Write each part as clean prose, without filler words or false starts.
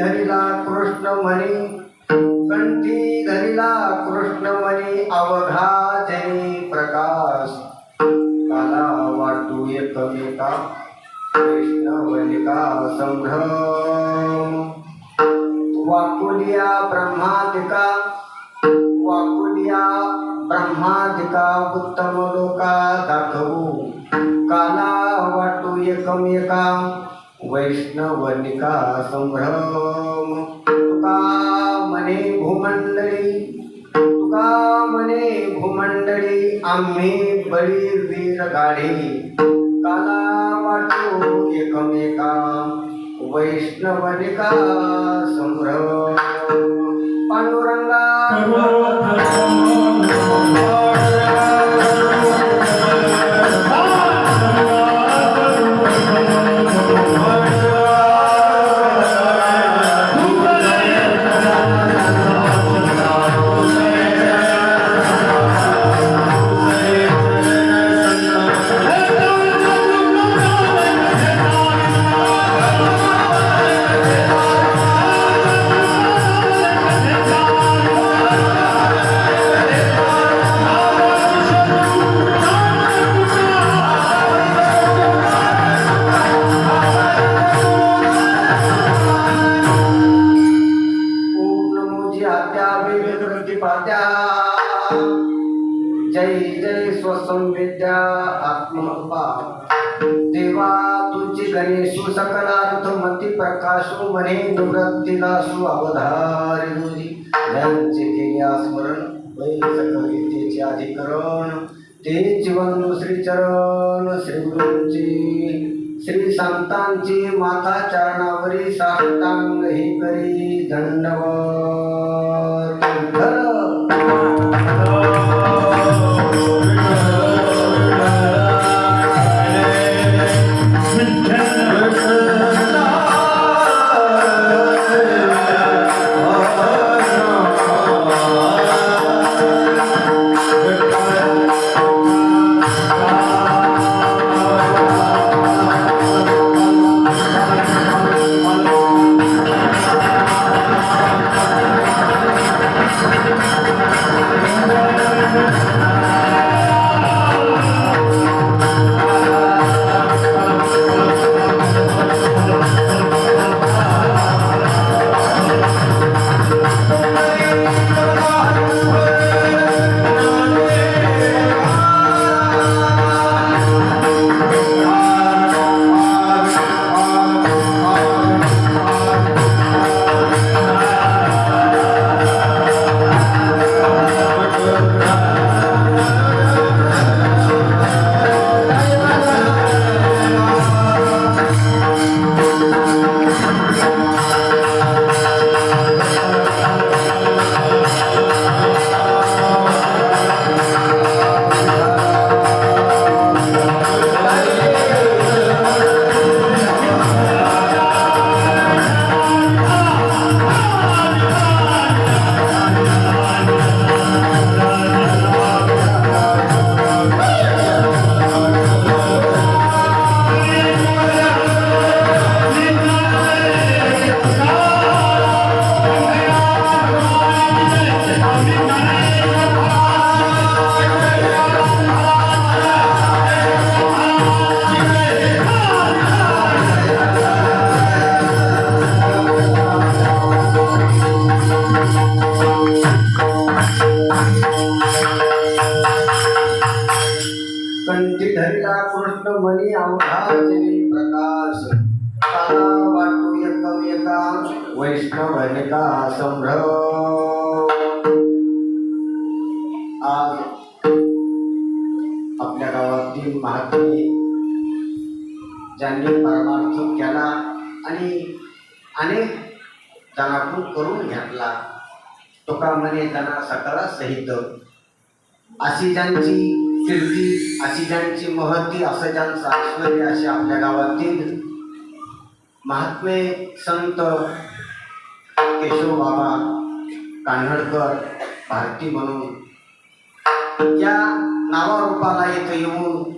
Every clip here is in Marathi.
धरिला कृष्णमणी, कंठी धरिला कृष्णमणी, अवघा जनी प्रकाश, काला वाटू एकमेका, वैष्णवनिका संभ्रम. वाकुलिया ब्रह्मादिका, वाकुलिया ब्रह्मादिका, उत्तम लोका दाखवू, काला वाटू एकमेका, वैष्णवनिका संभ्रम. तुका म्हणे भूमंडळी, तुका म्हणे भूमंडळी, आम्ही बळीवीर गाढी, काला वाटू एकमेका, वैष्णवनिका संभ्रम. पांडुरंगा जय जय स्वसंवेद्या आत्मरूपा, देवा तुझी गणेशु सकलार्थ मती प्रकाशो, म्हणे निवृत्तीलासु अवधारी तुझी, ज्यांचे केल्या स्मरण वै सकल विद्येचे अधिकरण, ते जीवन श्री चरण श्री गुरूंची, श्री संतांची माता चरणावरी साष्टांग ही करी दंडवत. कंठी धरिला कृष्णमणी, अवघा जनी प्रकाश, काला वाटू एकमेका, वैष्णवनिका संभ्रम. आज आपल्या गावातील महात्मे ज्यांनी परमार्थ केला आणि अनेक जणांकडून करून घेतला, तुका म्हणे त्यांना सकला सहित, अशी ज्यांची कीर्ती, अशी ज्यांची महती, असं ज्यांचं ऐश्वर्य, असे आपल्या गावातील महात्मे संत केशव बाबा कान्हडकर भारती म्हणून या नावारूपाला इथं येऊन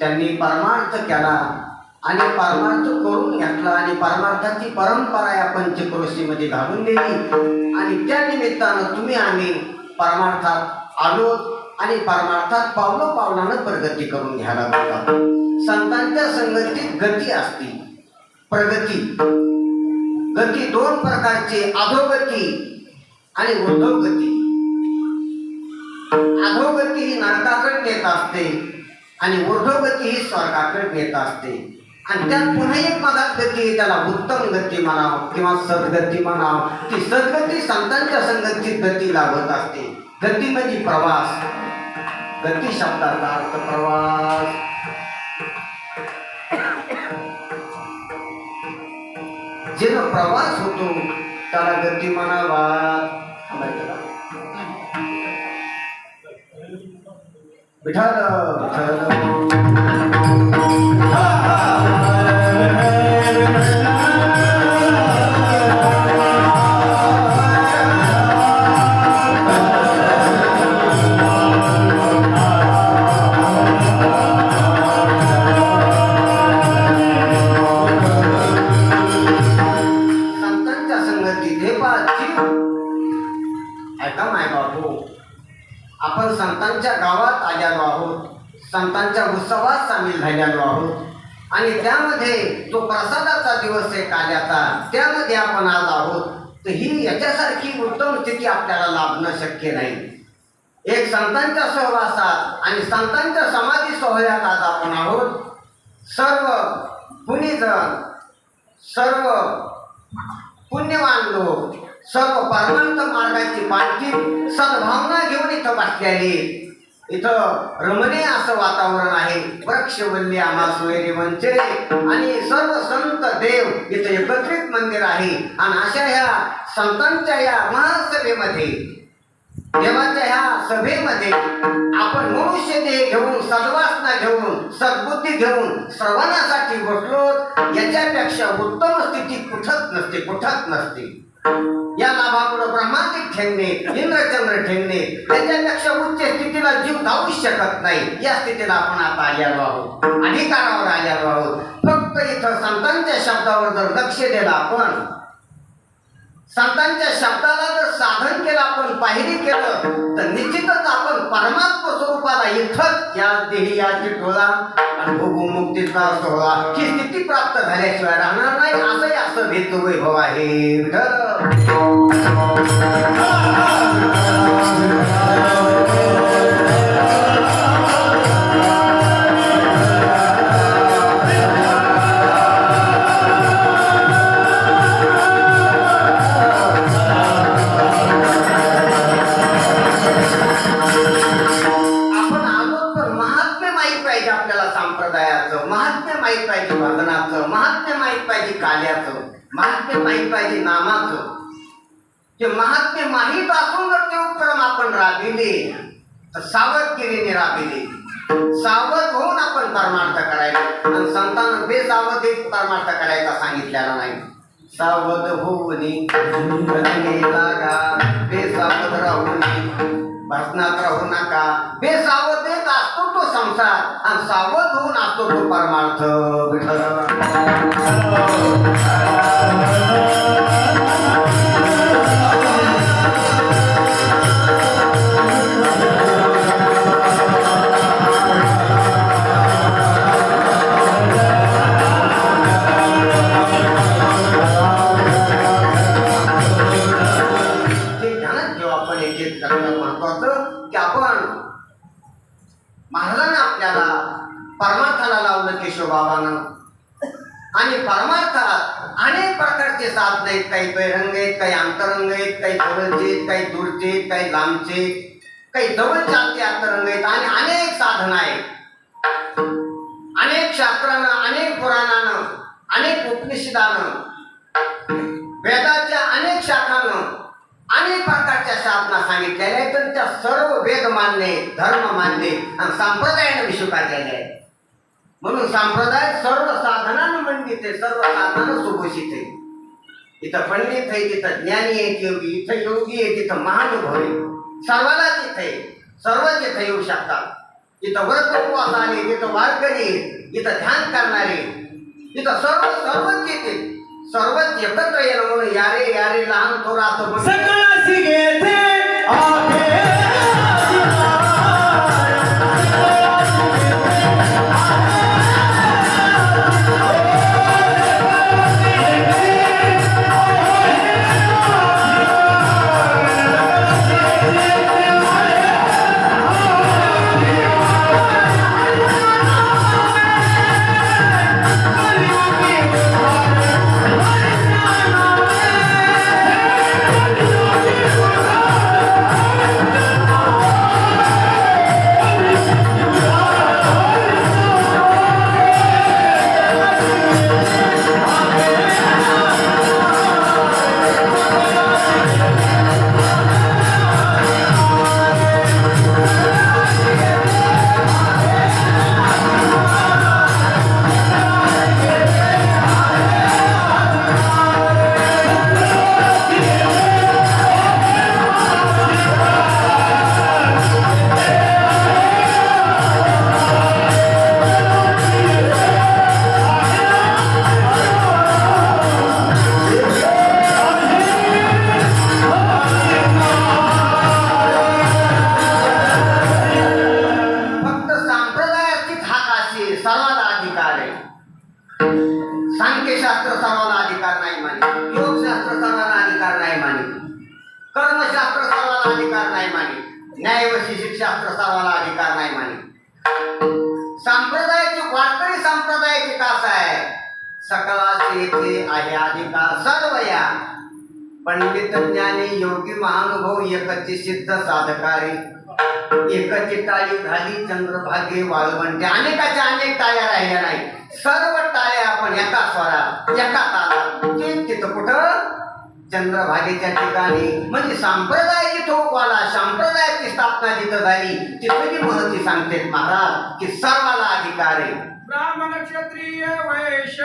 त्यांनी परमार्थ केला आणि परमार्थ करून घेतला आणि परमार्थाची परंपरा या पंचक्रोशीमध्ये घालून दिली आणि त्या निमित्तानं तुम्ही आम्ही परमार्थात आलो आणि परमार्थात पावलानं प्रगती करून घ्यायला लागतात. संतांच्या संगतीत गती असते, प्रगती. गती दोन प्रकारची, अधोगती आणि ऊर्ध्वगती. अधोगती ही नरकाकडे नेत असते आणि ऊर्ध्वगती ही स्वर्गाकडे नेत असते. आणि त्यात पुन्हा एक मधात गती, त्याला उत्तम गती म्हणाव किंवा सद्गती म्हणाव. ती सद्गती संतांच्या संगतीत गती लागत असते. गती म्हणजे प्रवास. गती शब्दाचा अर्थ प्रवास. जेव्हा प्रवास होतो त्याला गती म्हणावा. विठाल आपण संतांच्या गावात आलेलो आहोत, संतांच्या उत्सवात सामील झालेलो आहोत आणि त्यामध्ये जो प्रसादाचा दिवस एक आल्याचा त्यामध्ये आपण आज आहोत. तर ही याच्यासारखी उत्तम स्थिती आपल्याला लाभणं शक्य नाही. एक संतांच्या सहवासात आणि संतांच्या समाधी सोहळ्यात आज आपण आहोत. सर्व पुण्यजन, सर्व पुण्यवान लोक, सर्व परमार्थ मार्गाची पालखी सद्भावना घेऊन इथं बसलेली. इथं रमणीय असं वातावरण आहे. वृक्षवल्ली आम्हा सोयरे वंचे आणि सर्व संत देव इथं एकत्रित मंदिर आहे. आणि अशा ह्या संतांच्या या महासभेमध्ये, देवाच्या ह्या सभेमध्ये आपण मनुष्य देह घेऊन, सद्वासना घेऊन, सद्बुद्धी घेऊन श्रवणासाठी बसलो. याच्यापेक्षा उत्तम स्थिती कुठंच नसते. या लाभापुढे ब्रह्मांडिक ठेवणे, इंद्रचंद्र ठेवणे, त्याच्यापेक्षा उच्च स्थितीला जीव धावू शकत नाही. या स्थितीला आपण आता आलेलो आहोत, अधिकारावर आलेलो आहोत. फक्त इथं संतांच्या शब्दावर जर लक्ष दिलं आपण, संतांच्या शब्दाला जर साधन केलं, आपण पाहिरी केलं, तर निश्चितच आपण परमात्मा स्वरूपाला इथंच या देही या चिठोळा आणि भोगमुक्तीचा सोहळा ही स्थिती प्राप्त झाल्याशिवाय राहणार नाही. असंही असं भेद वैभव आहे. माहीत पाहिजे भजनाचं, महात्म्य माहीत पाहिजे काल्याचं, महात्म्य माहीत पाहिजे नामाचं. ते महात्म्य माहीत असून जर ते उपक्रम आपण राबिले तर सावधगिरीने राबिले, सावध होऊन आपण परमार्थ करायला. आणि संतांना बेसावध परमार्थ करायचा सांगितलेला नाही. सावध होऊनी लागा, बेसावध राहूनी भसनात राहू नका. बेसावधेत असतो तो संसार आणि सावध होऊन असतो तो परमार्थ. परमार्थाला लावलं केशवबाबांना. आणि परमार्थात अनेक प्रकारचे साधन आहेत. काही बहिरंग आहेत, काही अंतरंग आहेत, काही जवळचे आहेत, काही दूरचे आहेत, काही लांबचे, काही जवळचे अंतरंग आहेत आणि अनेक साधन आहेत. अनेक शास्त्रानं, अनेक पुराणानं, अनेक उपनिषदानं, वेदाच्या अनेक शाखानं अनेक प्रकारच्या साधना सांगितलेल्या आहेत. तर त्या सर्व वेद मान्य, धर्म मान्य आणि संप्रदायाने स्वीकारलेल्या आहेत. म्हणून संप्रदाय सर्व साधनानं मंडित आहे, सर्व साधनानं सुघोषित आहे. इथं पंडित आहे, तिथं ज्ञानी आहे, योगी, इथं योगी आहे, तिथं महानुभव आहे. सर्वाला तिथे सर्वच इथं येऊ शकतात. इथं व्रत उपवास आले, तिथं वारकरी, इथं ध्यान करणारे, इथं सर्वच येते, सर्वच एकत्र येणं म्हणून यारे लहान थोर असं म्हणून सकळासी घेते आहे फक्त संप्रदायाचीच हाक अशी सर्वांना अधिकार आहे. सांख्यशास्त्र सर्वांना अधिकार नाही माने, योगशास्त्र सर्वांना अधिकार नाही माने, कर्मशास्त्र सर्वांना अधिकार नाही माने, न्याय व शिक्षाशास्त्र सर्वांना अधिकार नाही माने. संप्रदायाची वारकरी संप्रदायाची कास आहे, सकळास येथे आहे अधिकार सर्व या. पंडित ज्ञानी योगी महानुभव एकची सिद्ध साधकारी, एकची टाळी घाली चंद्रभागे वाळवंटे. अनेकाच्या अनेक टाळ्या राहिल्या नाही, सर्व टाळ्या आपण एका स्वरात एका तालात. तिथं कुठं चंद्रभागेच्या ठिकाणी म्हणजे संप्रदाय जिथं उगवाला, संप्रदायाची स्थापना जिथं झाली तिथं महती सांगते महाराज की सर्वाला अधिकार आहे. ब्राह्मण क्षत्रिय वैश्य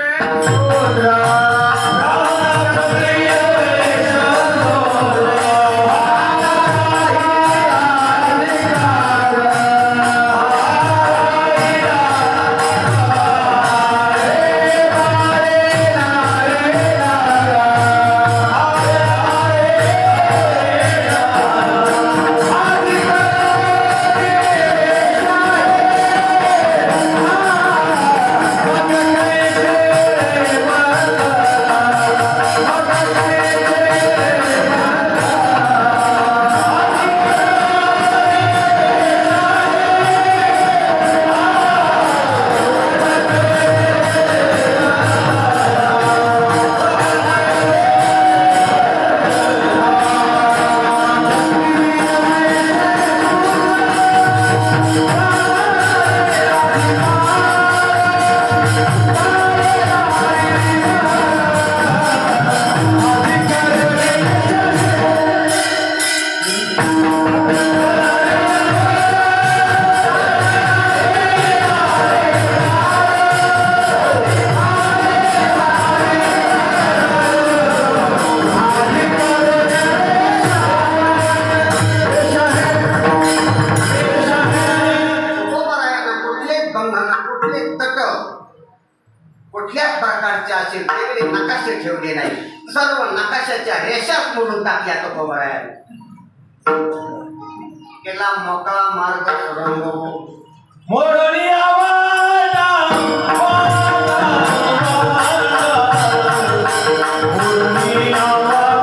कुठल्याच प्रकारचे असे वेगळे नकाशे ठेवले नाही, सर्व नकाशाच्या रेषाच मोडून टाकल्या तुकोबरायाने. केला मोकळा मार्ग सुरंग मोडणी आवाडा मोडणी आवाडा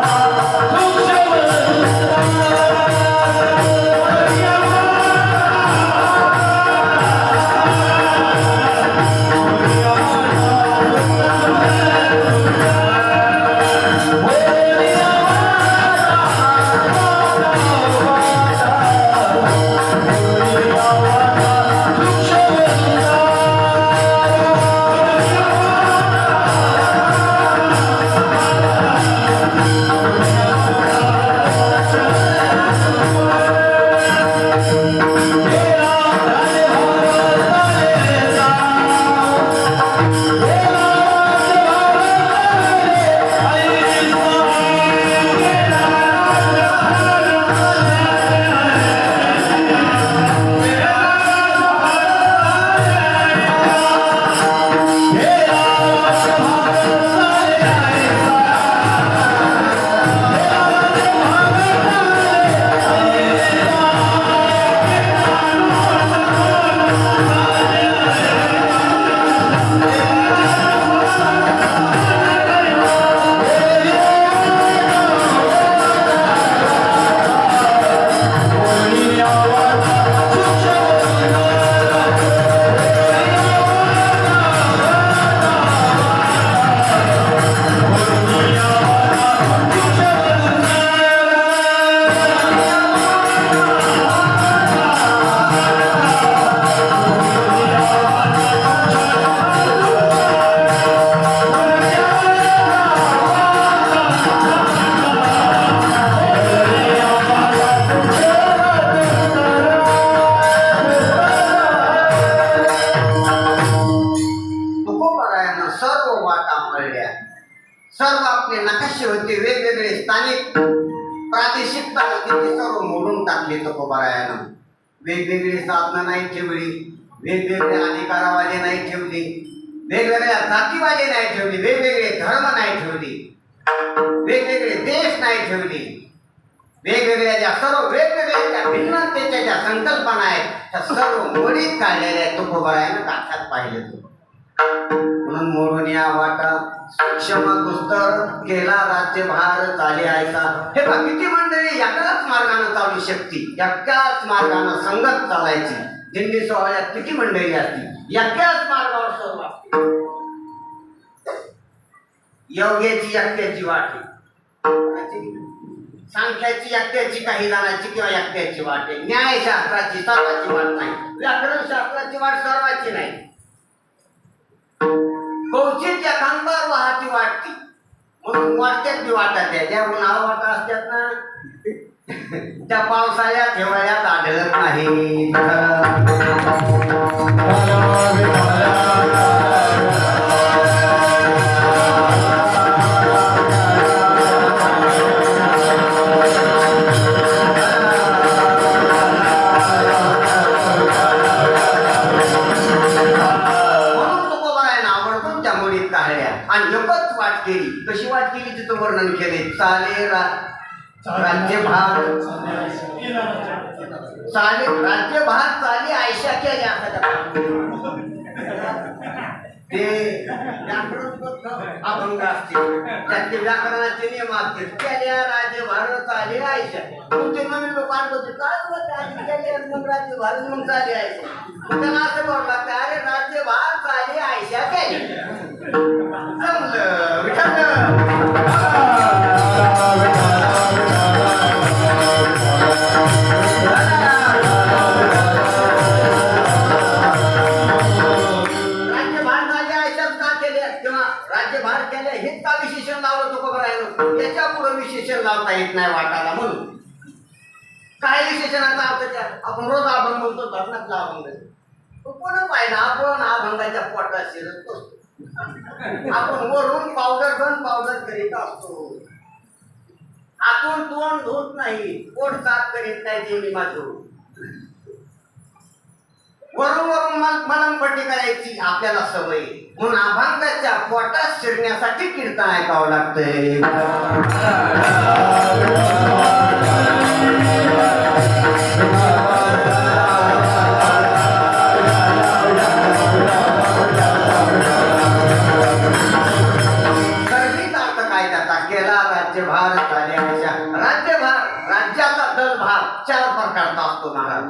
Luxemburgo प्रादेशिकता होती ती सर्व मोडून टाकली तुकोबारायानं. वेगवेगळी साधनं नाही ठेवली, वेगवेगळे अधिकारवाले नाही ठेवली, वेगवेगळ्या जातीवाले नाही ठेवली, वेगवेगळे धर्म नाही ठेवली, वेगवेगळे देश नाही ठेवली. वेगवेगळ्या ज्या सर्व वेगवेगळ्या ज्या भिन्नतेच्या ज्या संकल्पना आहेत त्या सर्व मोडीत काढलेल्या आहेत तुकोबारायानं गाठात पाहिले. म्हणून मोडून या वाटा सक्षम दुस्तर केला राज्यभार चाले आयचा. हे बघ किती मंडळी एकाच मार्गाने चालू शकती, एकाच मार्गाने संगत चालायची. दिंडी सोहळ्यात किती मंडळी असतील, एकाच मार्गावर सर्व असतील. योग्याची एकट्याची वाट आहे, सांख्याची एकट्याची, काही जणांची किंवा एकट्याची वाट आहे. न्यायशास्त्राची सर्वाची वाट नाही, व्याकरण शास्त्राची वाट सर्वाची नाही. कौचित एखांदार वाहती वाटती म्हणून वाटत्यात बी वाटत आहे. ज्या उन्हाळा वाटा असतात ना त्या पावसाळ्यात हिवाळ्यात आढळत नाही. आणि एकच वाट केली. कशी वाट केली तिथं वर्णन केले. चाले राज्यभार चाले राज्यभार चाले आयशा केल्या. ते अभंग असतील त्यातले व्याकरणाचे नियम असतील. केल्या राज्यभार चाले आयशा. तुमचे नवीन लोक आणतो काय मग राज्यभार मग चाले आयशा. त्यांना असं बोलू लागतं अरे राज्यभार चाले आयशा केली. जमलं विठ्ठल. राज्यभार केले हेच का विशेषण लावलं तुकोबारायानं. याच्या पुढे विशेषण लावता येत नाही वाटाला. म्हणून काय विशेषणाचा अर्थ त्या आपण रोज अभंग म्हणतो, धरणातला अभंग कोण पाहिजे. आपण अभंगाच्या पोटात शिरत असतो. आपण वरून पावडर घेऊन पावडर करीत असतो. आतून तोंड धुत नाही, पोट साफ करीत नाही. देवी माझं वरून वरून मलमपट्टी करायची आपल्याला सवय. म्हणून अभंगाच्या पोटात शिरण्यासाठी कीर्तन ऐकावं लागतंय. राज्यभार चाले आयशा. राज्यभार राज्याचा दलभार चार प्रकारचा असतो महाराज.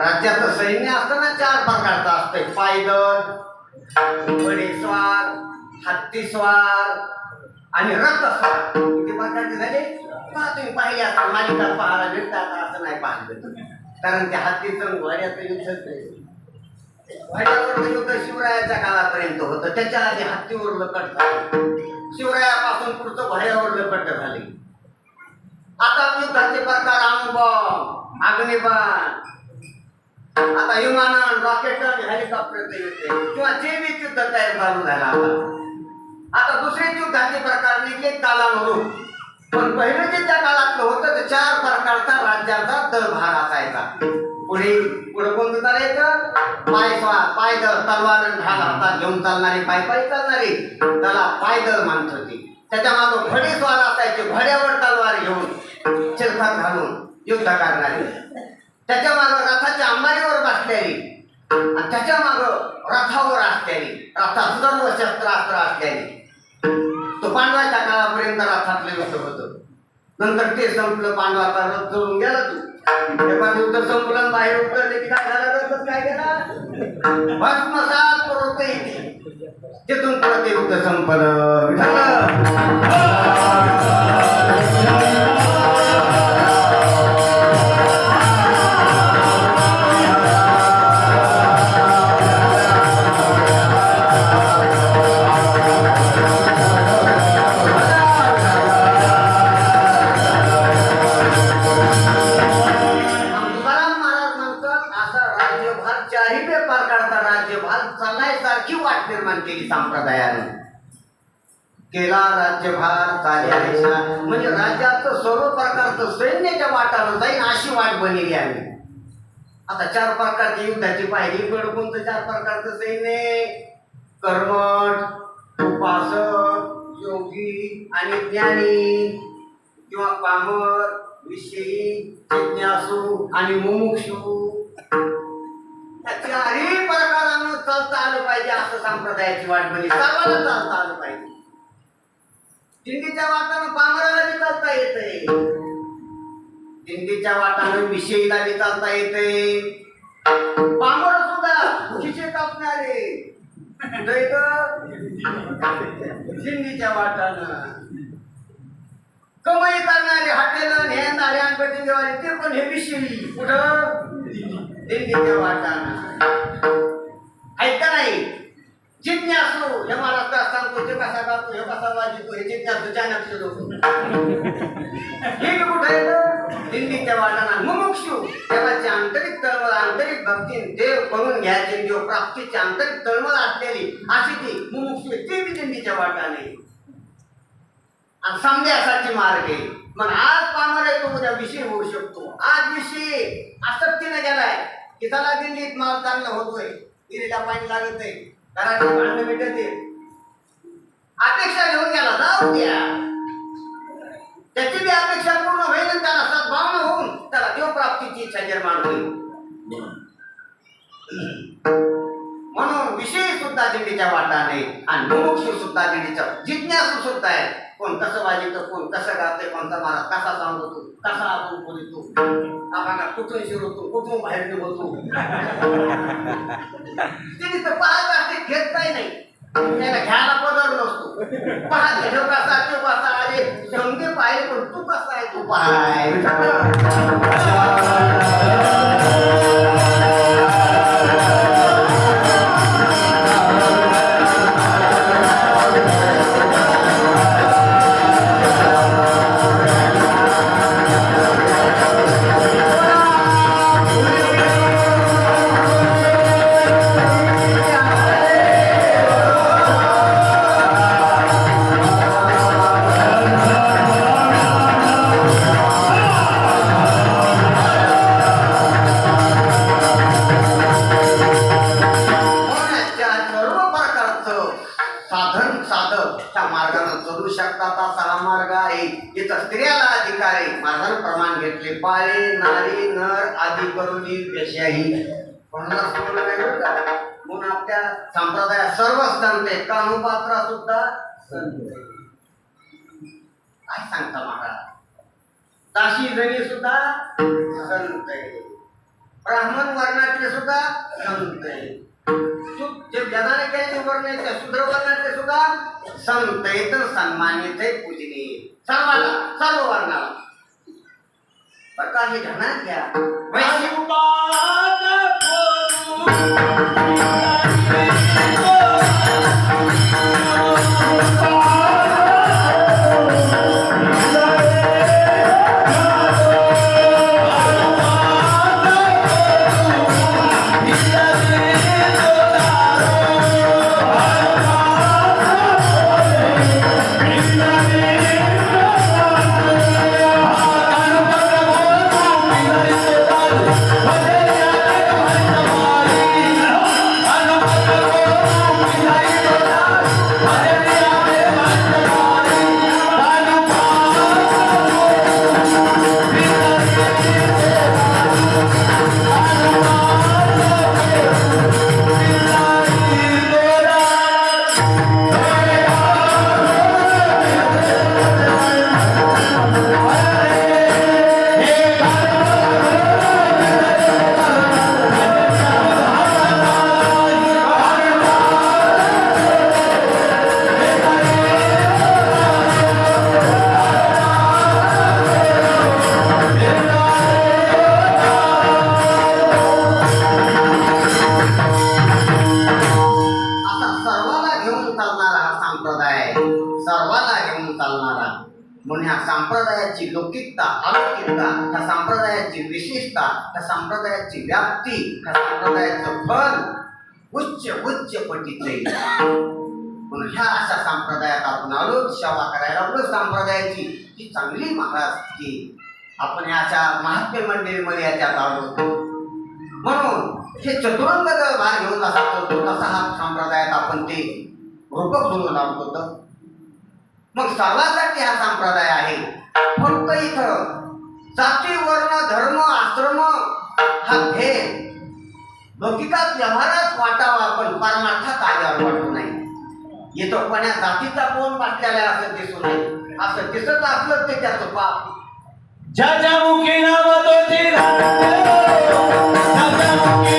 राज्याचं सैन्य असताना चार प्रकारचा असतंय. पायदळ, घोडेस्वार, हत्तीस्वार आणि रथस्वार. किती प्रकारचे झाले तुम्ही पाहिले असतात. मालिका पाहायला मिळतात असं नाही पाहिलं. कारण त्या हत्तीचं घोड्याचं युद्ध घोड्यावर युद्ध शिवरायाच्या काळापर्यंत होतं. त्याच्या आधी हत्तीवर लकट झालं. शिवरायापासून पुढचं घोड्यावर लकट झाले. आता युद्धाचे प्रकार अणुबॉम्ब, अग्निबाण, आता विमानन, रॉकेटन, हेलिकॉप्टरचे युद्ध किंवा जैविक युद्ध तयार चालू झाला. आता दुसरे युद्धाचे प्रकार निघले कालानुरूप. पण पहिलं जे त्या काळातलं होतं ते चार प्रकारचा राज्याचा दलभार असायचा. पुढे कोणतं चालायचं? पायदळ, तलवार ढाल हातात घेऊन चालणारी, पायी चालणारी त्याला पायदळ म्हणत होती. त्याच्या मागं घोडेस्वार असायचे, घोड्यावर तलवार घेऊन चिलखत घालून युद्ध करणारी. त्याच्या मागं रथाच्या अंबारीवर बसलेली आणि त्याच्या मागं रथावर असलेली, रथात सर्व शस्त्रास्त्र असलेली. तो पांडवाच्या काळापर्यंत रथातलं युद्ध होतं. नंतर ते संपलं, पांडवाचा रथ जळून गेला. तू युद्ध संपलं, बाहेर उतरले की काय झालं? रथच काय गेला भस्मसात करून तिथून परत ते युद्ध संपलं. निर्माण केली संप्रदायाने. केला राज्यभार चाल्यारेषा, म्हणजे राज्याचं सर्व प्रकारचं सैन्याच्या वाटानं जाईन अशी वाट बनलेली आहे. आता 4 प्रकारची युद्धाची पाहिजे. इकडं कोणतं 4 प्रकारचं सैन्य? कर्मठ, उपासक, योगी आणि ज्ञानी किंवा पामर, विषयी, जिज्ञासू आणि मुमुक्षू. या 4ही प्रकारानं चालता आलं पाहिजे असं संप्रदायाची वाट बनली. सर्वांना चालता आलं पाहिजे. दिंडीच्या वाटानं पामराला बी चालता येतंय, दिंडीच्या वाटानं विषयीला बी चालता येतंय. पामर सुद्धा खिसे कापणारे दिंडीच्या वाटानं, कमाई करणारे हॉटेल हे नाऱ्यान कटिंगवाले ते पण हे विषयी कुठं? दिंडीच्या वाटानं. ऐका नाही, जिज्ञासू हे महाराष्ट्रात सांगतो, ते कसा करतो, हे कसा वाजितो, हे जिज्ञासूच्या नक्षत्र हे कुठे येतं? दिंडीच्या वाटाना. मुमुक्षू देवाची आंतरिक तळमळ, आंतरिक भक्ती, देव करून घ्यायचे, देव प्राप्तीची आंतरिक तळमळ असलेली अशी ती मुमुक्षू, ती बी दिंडीच्या वाटाने. आणि समजासाठी मार्ग आहे. मग आज पामर आहे तो उद्या विषय होऊ शकतो. आज विषय आसक्तीने गेलाय की त्याला दिंडीत माल चांगला होतोय, विहिरीला पाणी लागत आहे, घराची भांडणं मिटत आहे, अपेक्षा घेऊन गेला, जाऊ द्या. त्याची बी अपेक्षा पूर्ण होईल आणि त्याला सद्भावना होऊन त्याला देवप्राप्तीची इच्छा निर्माण होईल. म्हणून विषय सुद्धा दिंडीच्या वाटाने आणि मुमुक्षू सुद्धा दिंडीच्या, जिज्ञासू सुद्धा आहे. कोण कसं वाजवतं, कोण कसं गाते, कोणता महाराज कसा सांगतो, कसा आपण बोलतो, आपण कुठून शिरवतो, कुठून बाहेर निघतो, तिने तर पाहत असते, घेत काही नाही. त्याला घ्यायला पदर नसतो. पाहत घेतो कसा, तो कसा, अरे समजे पाहिजे पण तू कसा आहे, तू पाहाय. स्त्रियाला अधिकार आहे. माझं प्रमाण घेतले, पाळी नारी नर आदी करून पेशाही कोणाला सोडलं नाही बरं का. म्हणून आपल्या संप्रदायात सर्व संत आहेत. कानुपात्रा सुद्धा संत आहे. काय सांगता महाराज? दाशी जणी सुद्धा संत आहे. ब्राह्मण वर्णातले सुद्धा संत आहे. जे जनाने काही वर्ण आहेत त्या शूद्र वर्णातले सुद्धा संत आहेत, सन्मानित आहे, पूजनीय. सर्वाला, सर्व वर्णाला. बरं का, हे ध्यानात घ्या. म्हणून ह्या संप्रदायाची लौकिकता, अलौकिकता, ह्या संप्रदायाची विशेषता, ह्या संप्रदायाची व्याप्ती, ह्या संप्रदायाचं फल उच्च उच्च पटीचे. म्हणून ह्या अशा संप्रदायात आपण आलो, सेवा करायला लागलो संप्रदायाची ही चांगली महाराज की आपण अशा महात्म्य मंडळीमध्ये याच्यात आलो. म्हणून हे चतुरंग भाग घेऊन असा करतो तसा हा संप्रदायात आपण ते रूपक म्हणून लावतो होतं. मग सर्वांसाठी हा संप्रदाय आहे. फक्त इथं जाती वर्ण धर्म आश्रम हा भेद लौकिकात व्यवहारात वाटावा पण परमार्थात आल्यावर वाटू नाही. येतो कोण्या जातीचा कोण वाटलेला आहे असं दिसू नये. असं दिसत असलं ते त्याचं पाप. ज्याच्या मुखी नाम तोची ज्याच्या मुखी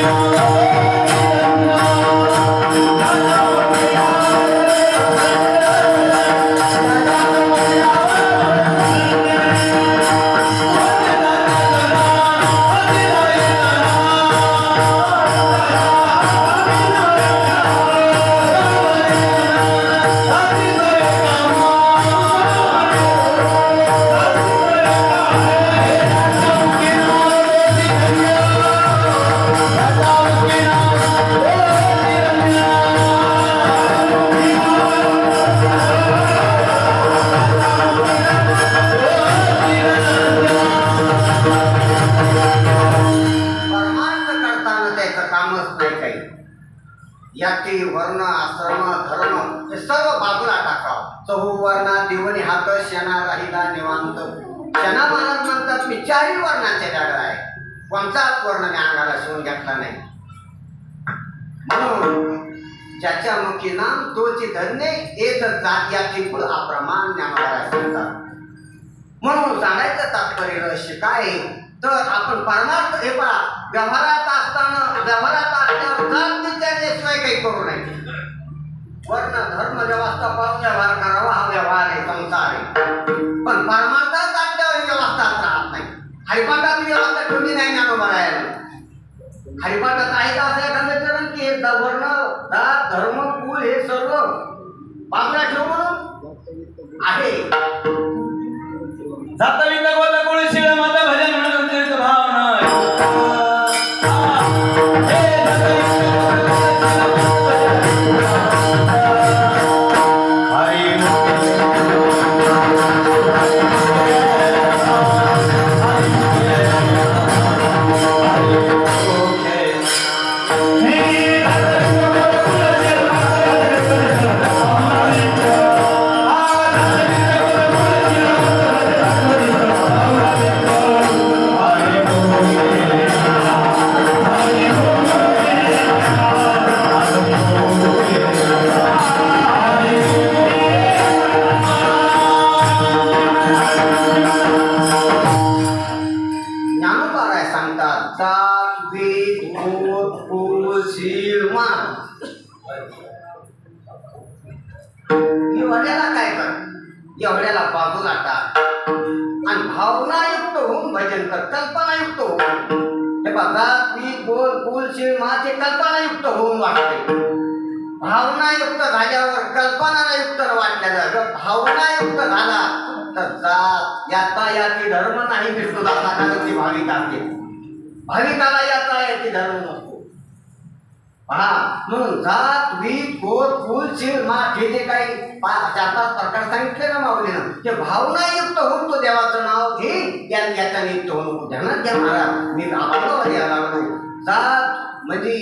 जाती वर्ण आश्रम धर्म हे सर्व बाजूला टाकावं. चहुवर्णा दिवणी हात शेणा राहिला निवांत. शेणा महाराज म्हणतात मी चारही वर्णाचे जागा आहे, कोणताच वर्ण मी अंगाला शिवून घेतला नाही. म्हणून ज्याच्या मुखी नाम तोची धन्य एक जात याची कुळ अप्रमाण ज्ञानवारा सांगतात. म्हणून सांगायचं तात्पर्य रहस्य काय तर आपण परमार्थ हे पहा व्यवहारात असताना व्यवहारात असल्यावर जात विचारल्याशिवाय काही करू नये. वर्ण धर्म व्यवस्था पाहून व्यवहार करावा हा व्यवहार आहे, संसार आहे. पण परमार्थात असल्यावर व्यवस्थाच राहत नाही. हरिपाठात व्यवस्था ठेवली नाही ज्ञानोबा राहायला. हरिपाठात आहे का असं एखादं चरण की हे वर्ण जात धर्म कुळ हे सर्व बाजूला ठेवून आहे. जातविता गोता कुळ शिळ माता भजन म्हणून भावना एवढ्याला काय कर, एवढ्याला बाजूला टाक आणि भावनायुक्त होऊन भजन कर. कल्पनायुक्त होऊन हे बघा मी बोल कुल शिळ माचे कल्पनायुक्त होऊन वाटते. भावनायुक्त झाल्यावर कल्पनायुक्त वाटल्यानं जर भावनायुक्त झाला तर जात याता याची धर्म नाही विष्णू दासाची भाविक असते. भाविकाला याता याची धर्म नसतो. पहा म्हणून जात वीज गोद कुल शिळ माठ हे जे काही 4-5 प्रकार सांगितले ना माऊलीनं ते भावनायुक्त होऊन तो देवाचं नाव घे याच्या नियुक्त होऊन ध्यानात घ्या. महाराज मी आपल्यावर यायला लागलो. जात म्हणजे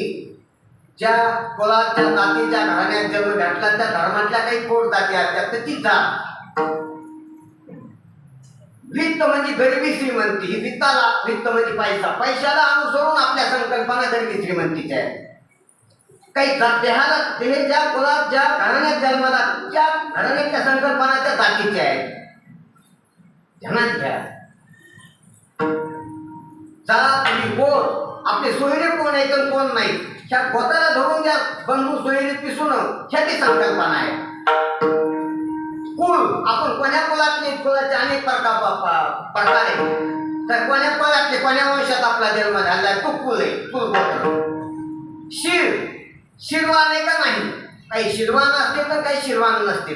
ज्या कुलाच्या जातीच्या घराण्यात जन्म घातला त्या धर्मातल्या काही पोट जाती असतात तर ती जात. वित्त म्हणजे गरिबी श्रीमंती. वित्त म्हणजे पैसा. पैशाला अनुसरून आपल्या संकल्पना गरिबी श्रीमंतीच्या आहेत. काही देहाला देह ज्या कुलात ज्या घराण्यात जन्माला त्या घराण्याच्या संकल्पनाच्या जातीच्या आहेत. ध्यानात घ्या. जात आणि गोत आपले सोयरे कोण आहेत आणि कोण नाही ह्या गोताला धरून द्या बंधू सोयरे पिसून ह्याची संकल्पना आहे. कुळ आपण कोण्या कुलातले कुलाचे अनेक प्रकार आहेत. तर कोण्या कुलातले कोण्या वंशात आपला जन्म झाला तो कुल आहे, कुल गोत्र. शिरवान आहे का नाही. काही शिरवान असते तर काही शिरवान नसते.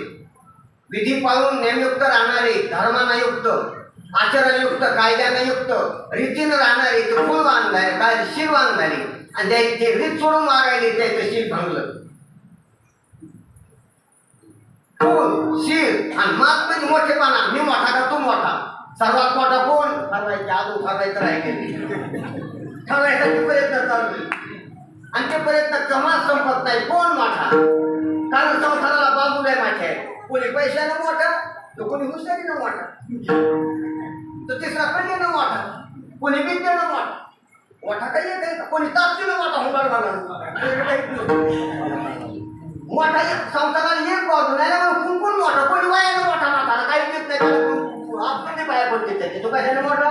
विधी पाळून नियमयुक्त राहणारे धर्मानायुक्त आचरणयुक्त कायद्यानायुक्त रीतीनं राहणारे ते कुलवान झाले काय शिरवान झाले आणि ते रीत सोडून मागायले त्याचं शील भंगलं. कोण शीर आणि मात म्हणजे मोठेपणा. मी मोठा का तू मोठा. सर्वात मोठा कोण ठरवायचे. अजून ठरवायचं राहिले ठरवायसाठी प्रयत्न चालू आहे. आणि ते प्रयत्न केव्हा संपत नाही. कोण मोठा. कारण संसाराला बाजूला आहे माझ्या. कोणी पैशानं मोठा तर कोणी हुशारीनं मोठा. तर तिसरा कन्यानं मोठा. कोणी विद्येनं मोठा. मोठा काही एक आहे का. कोणी ताकदीनं मोठा हुबार मोठा एक संसाराला एक बाजू नाही. कोण कोण मोठा. कोणी वयानं मोठा म्हातारा काही देत नाही. आपण बाया पडते त्याचे. तो कशाने मोठा.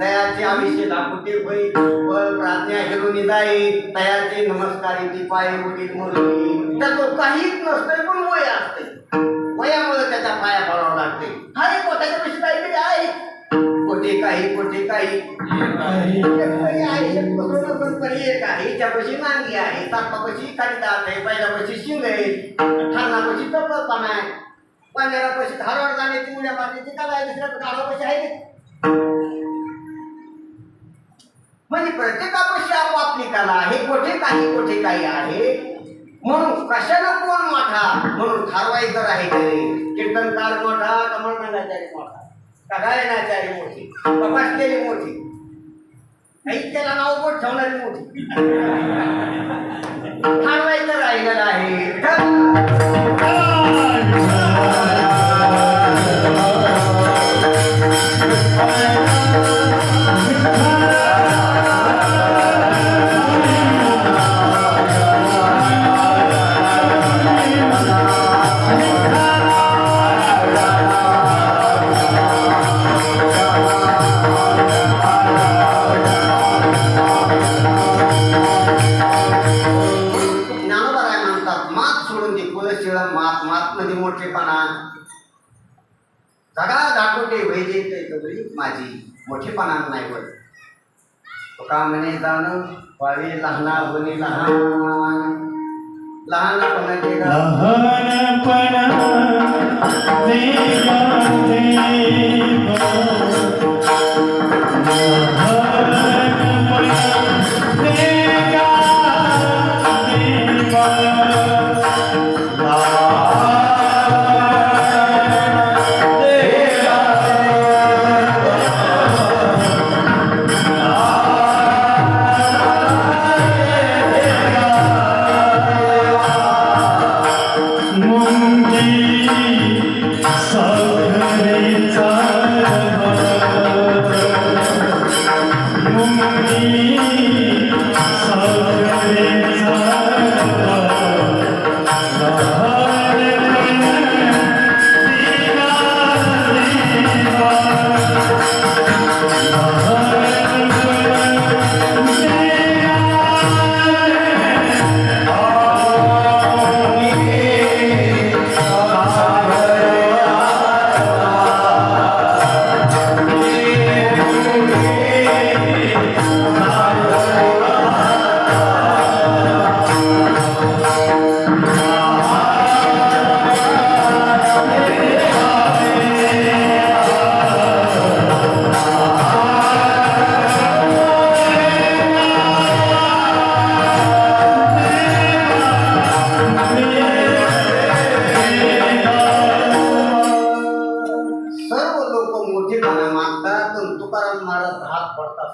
तयाचे आयुष्य दाखवते होई वर प्राज्ञा हिरोनी जाई. तयाचे नमस्कारी ती पाय वडील म्हणून त्याचं काहीच नसतंय पण वय असते. वयामुळे त्याच्या पाया पडावं लागते. हा एक त्याच्यापेक्षा काहीतरी आहे. कोठे काही कोठे काही एक आहे. हिच्यापाशी नांगी आहे. तापापाशी खाली दात आहे. बैलापाशी शिंग आहे. ठाणापाशी टपलपणा आहे. पाण्यापाशी धारवाड जाण्याची उड्या मारण्याची कला आहे. दुसऱ्या गावापाशी आहे. म्हणजे प्रत्येकापाशी आपापली कला आहे. कोठे काही आहे. म्हणून कशाला कोण मोठा म्हणून ठरवायचं राहील. कीर्तनकार मोठा का म्हणणाचारी मोठा का गायनाचारी मोठी का बसलेली मोठी काही त्याला नाव पण ठेवणारी मोठी. ठरवायचं राहिलेलं आहे. सगळा दाखवते वैजयते सगळी माझी मोठेपणा नाही बोल. तुका म्हणे जाणं व्हावे लहानापणी लहान लहानपणाचे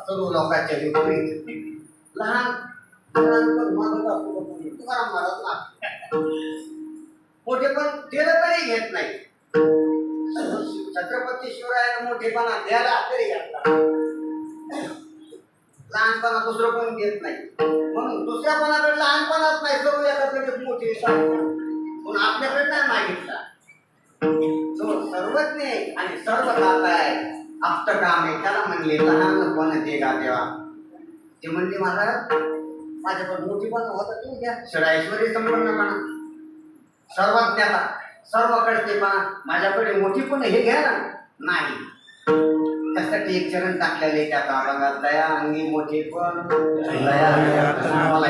सर्व लोकांच्या विपरीत लहान तुकाराम महाराज मोठे पण त्याला तरी घेत नाही. छत्रपती शिवरायाने मोठेपणा द्यायला तरी घेतला. लहानपणा दुसरं पण घेत नाही. म्हणून दुसऱ्यापणाकडे लहानपणाच नाही. सर्व एकाकडे मोठे म्हणून आपल्याकडे नाही मागितला. तो सर्वज्ञ आणि सर्व दाता आहे. आप्त काम आहे. त्याला म्हणले लहानपण दे गा देवा. ते म्हणले महाराज माझ्याकडे मोठीपणा होता तुम्ही घ्या. षडाईश्वरी संपन्नपणा सर्वज्ञता सर्वकडतेपणा माझ्याकडे मोठीपण हे घ्या ना. नाही त्यासाठी एक चरण टाकलेले त्याचा बघा दया अंगी मोठेपण मला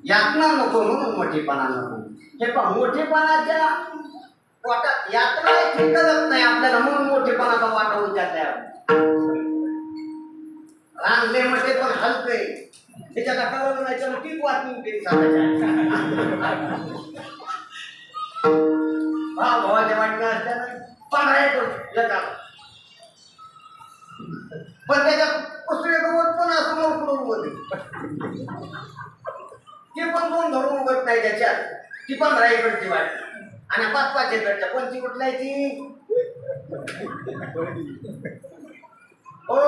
यातना नको म्हणून मोठेपणा नको. हे पण मोठेपणाच्या पोटात यात्रा कळत नाही आपल्याला म्हणून मोठेपणाचा वाटा उद्यात रांगले मोठे पण हलके त्याच्याला कळलं नाही तर ठीक वाटून ते भावाच्या वाटण्या असल्या ना पांढरा येतो एका. पण त्याच्यात पुसळे गवत पण असं मोकळून उगवते. ते पण कोण धरून उगत नाही त्याच्यात. ती 15 एकरची वाट आणि 5-5 एकरच्या कोणती कुठलायची. हो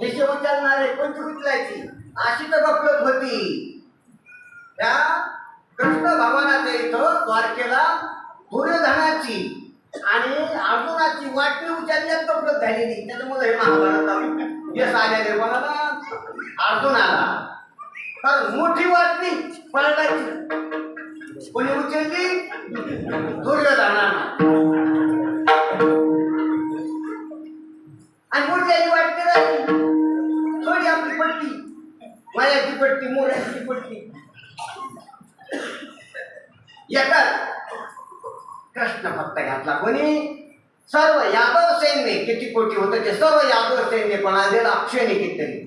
हे शेवट चालणार आहे. कोणती कुठलायची अशी तर गपलत होती. त्या कृष्ण भगवानाच्या इथं द्वारकेला दुर्योधनाची आणि अर्जुनाची वाटणी उचलण्यात गपलत झालेली. त्याच्यामुळे हे महाभारत यश आलेले कोणाला अर्जुनाला. तर मोठी वाटणी पलटायची कोणी उचलली दुर्योधनाला. आणि मोठ्याची वाटणी राहिली थोडी आपली पट्टी मायाची पट्टी मोऱ्याची पट्टी येतात. कृष्ण फक्त घातला कोणी सर्व यादव सैन्य किती कोटी होतं ते सर्व यादव सैन्य कोणाला दिलं अक्षयने कितीतरी.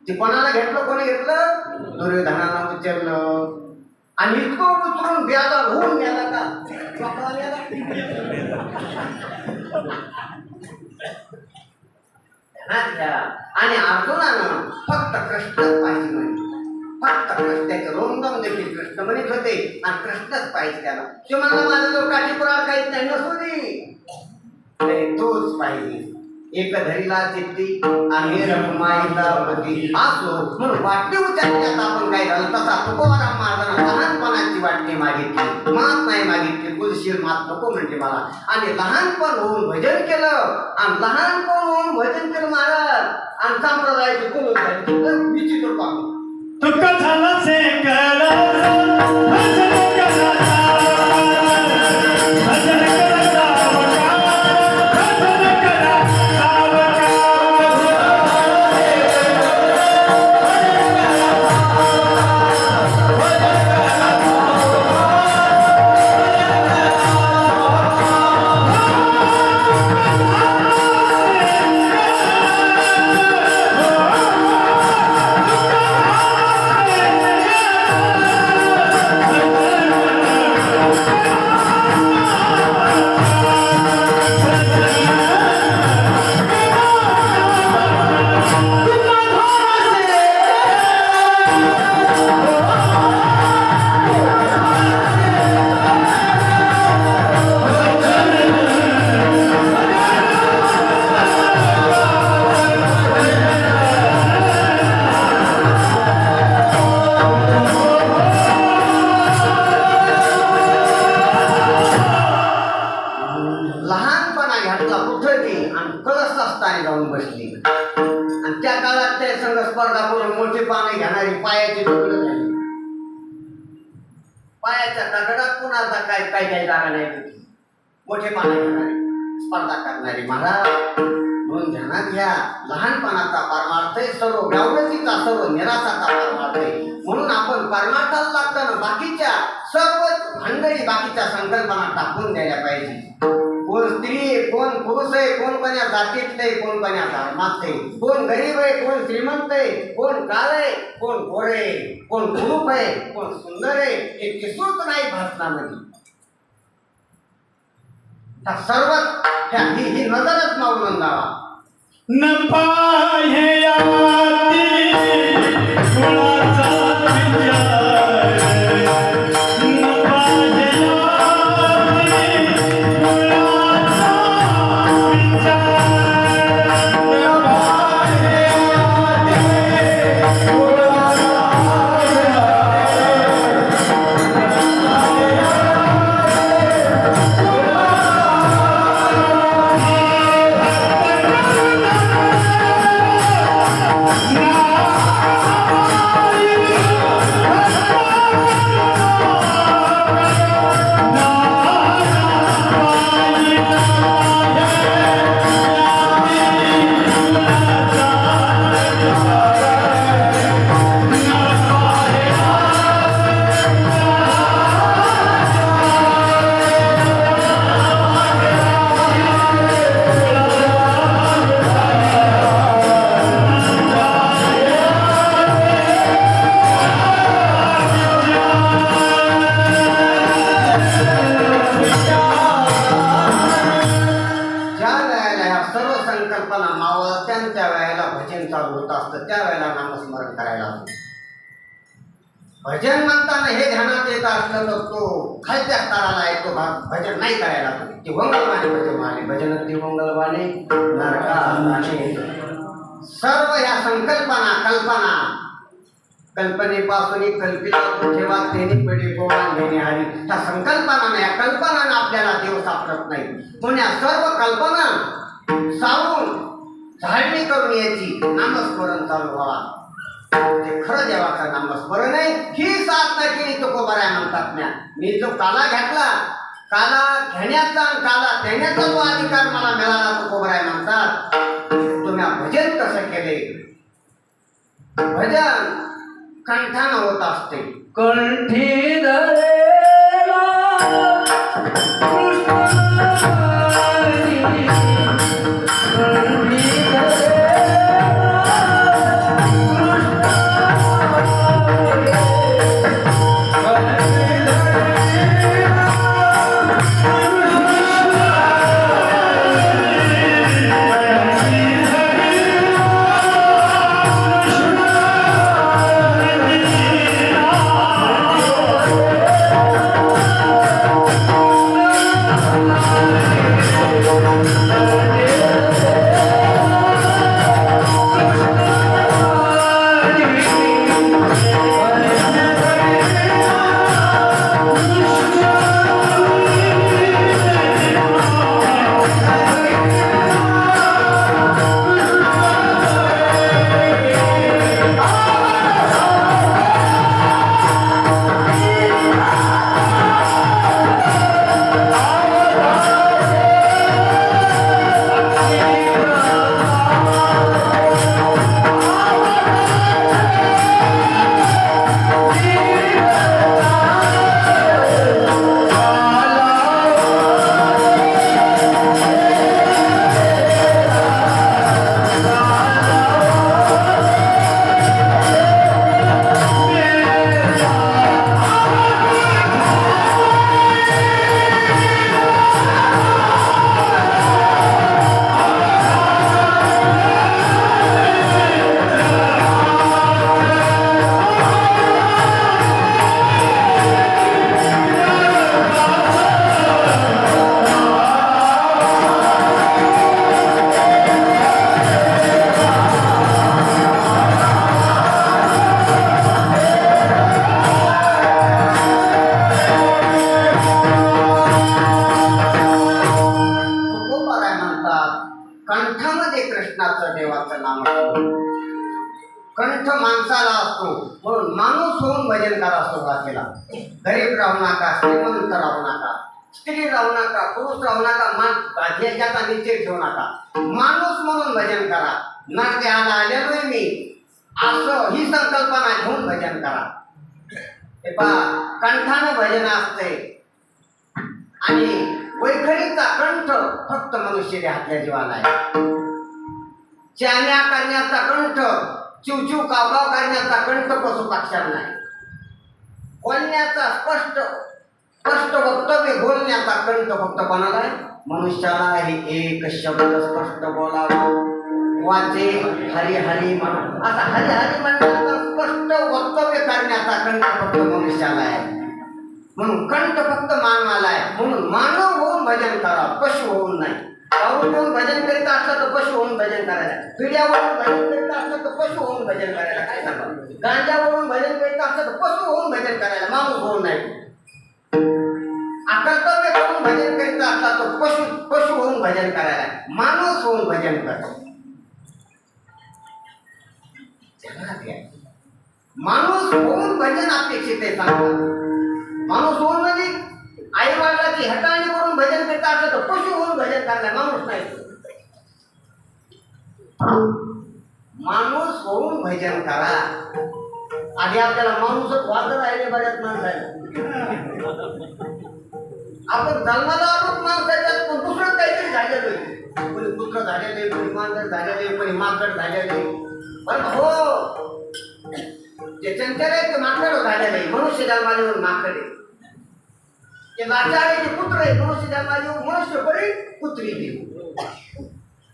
ते कोणाला घेतलं कोणी घेतलं दुर्योधनाला उचललं आणि इतकं उचलून बेजार होऊन गेला का चोकला गेला. आणि अर्जुनानं फक्त कृष्णच पाहिजे म्हणे. फक्त कृष्णाचे रोमदम देखील कृष्ण म्हणत होते आणि कृष्णच पाहिजे त्याला. ते म्हणला माझा जो काठीपुराळ काहीच नाही नसू दे तोच पाहिजे. एक धरीला चित्ती आणि रमाईला पती असो म्हणून वाटणी उचलण्यात आपण काय झालं तसा तुकोबाराम महाराजांना लहानपणाची वाटणी मागितली. मात नाही मागितली. कुलशील मात नको म्हणजे मला. आणि लहानपण होऊन भजन केलं आणि लहानपण होऊन भजन केलं महाराज आणि संप्रदायाचे कुल विचित्र पाहून तुका झाला से कला भजन करा भजन करा सावका भजन करा सावका. आणि त्या काळात त्या संघ स्पर्धा करून मोठे पाने घेणारी पायाची दगड झाली. पायाच्या दगडात कुणाचा काय काय काय जागा नाही होती. मोठे पाने घेणारी स्पर्धा करणारी महाराज म्हणून ध्यानात घ्या. लहानपणाचा परमार्थ आहे सर्व गावडतीचा सर्व निराशाचा परमार्थ आहे. म्हणून आपण परमार्थाला लागताना बाकीच्या सर्व भानगडी बाकीच्या संकल्पना टाकून द्यायला पाहिजे. कोण स्त्री आहे, कोण पुरुष आहे, कोण कोण्या जातीतलं आहे, कोण कोण्या धर्मात आहे, कोण गरीब आहे, कोण श्रीमंत आहे, कोण काळ आहे, कोण गोरे आहे, कोण कुरूप आहे, कोण सुंदर आहे हे दिसूच नाही भाषणामध्ये. सर्वात ही नजरच मावळून लावा. न पाहे याती कुणाचा विचार, न पाहे याती कुणाचा विचार, न पाहे याती कुणाचा विचार. संकल्पना मावळत्या त्या वेळेला भजन चालू होत असतं, त्या वेळेला नामस्मरण करायला हवं. भजन म्हणताना हे ध्यानात येत असलं तर तो खालच्या स्तराला आहे, तो भजन नाही करायला हवं. ती वंगलवाणी भजन आले, भजन ती वंगलवाणी नरकाने. सर्व ह्या संकल्पना कल्पना, कल्पनेपासून कल्पिता ठेवा तेने पडे गोवा घेणे हरी. त्या संकल्पनाने या कल्पनाने आपल्याला देव सापडत नाही, पण या सर्व कल्पना सावून झाडणी करून याची नामस्मरण चालू व्हावा. ते खरं देवाचं नामस्मरण आहे. ही साधना केली तो कोबराय म्हणतात ना. मी जो काला घेतला, काला घेण्याचा आणि काला देण्याचा जो अधिकार मला मिळाला तो कोबराय म्हणतात. तुम्ही भजन कसं केले? भजन कंठानं होत असते. कंठी धरेला कृष्ण हरी, कंठी धरेला कंठामध्ये कृष्णाचं देवाचं नाम असतं. कंठ माणसाला असतो म्हणून माणूस होऊन भजन करा सुरुवातीला. गरीब राहू नका, श्रीमंत राहू नका, स्त्री राहू नका, पुरुष राहू नका, ज्याचा निश्चय ठेवू नका. माणूस म्हणून भजन करा. नरदेहाला आलेलोय मी असं ही संकल्पना घेऊन भजन करा. हे पहा, कंठानं भजन असते आणि वैखरीचा कंठ फक्त मनुष्य देहातल्या जीवाला आहे. चाण्या करण्याचा कंठ, चिवचिव कावकाव करण्याचा कंठ पशु पक्ष्यांना नाही. बोलण्याचा स्पष्ट वक्तव्य बोलण्याचा कंठ फक्त कोणाला आहे? मनुष्याला. हे एक शब्द स्पष्ट बोलावा, वाचे हरी हरी म्हणून असा हरी हरी म्हणण्याचा स्पष्ट वक्तव्य करण्याचा कंठ फक्त मनुष्याला आहे. म्हणून कंठ फक्त मानवाला आहे. म्हणून मानव होऊन भजन करा, पशु होऊन नाही. पाऊल होऊन भजन करीत असलं तर पशु होऊन भजन करायला, पिढ्यावरून भजन करीत असलं तर पशु होऊन भजन करायला. काय सांगा? गांजावरून भजन करीत असलं तर पशु होऊन भजन करायला, माणूस होऊन नाही. अकर्तव्य करून भजन करीत असला तर पशु होऊन भजन करायला, माणूस होऊन भजन करतो. माणूस होऊन भजन अपेक्षित आहे. सांगा, माणूस होऊन म्हणजे आई वडिलाची हटाणी करून भजन करीत असलं तर पशु होऊन भजन करायला, माणूस नाही. माणूस होऊन भजन करा. आधी आपल्याला माणूसच वाद राहिले बऱ्याच माणसाला. आपण जन्माला आलो माणसाच्यात, पण दुसरं काहीतरी झालेलं आहे. कोणी पुत्र झालेले, कोणी मांजर झालेले, कोणी माकड झालेले. पण हो, जे चंचल आहे ते माकड झालेले. मनुष्य जन्माला येऊन माकड आहे. ते लाचार आहे ते कुत्र आहे. मनुष्य जन्माला येऊन मनुष्य बरे, कुत्री देऊ.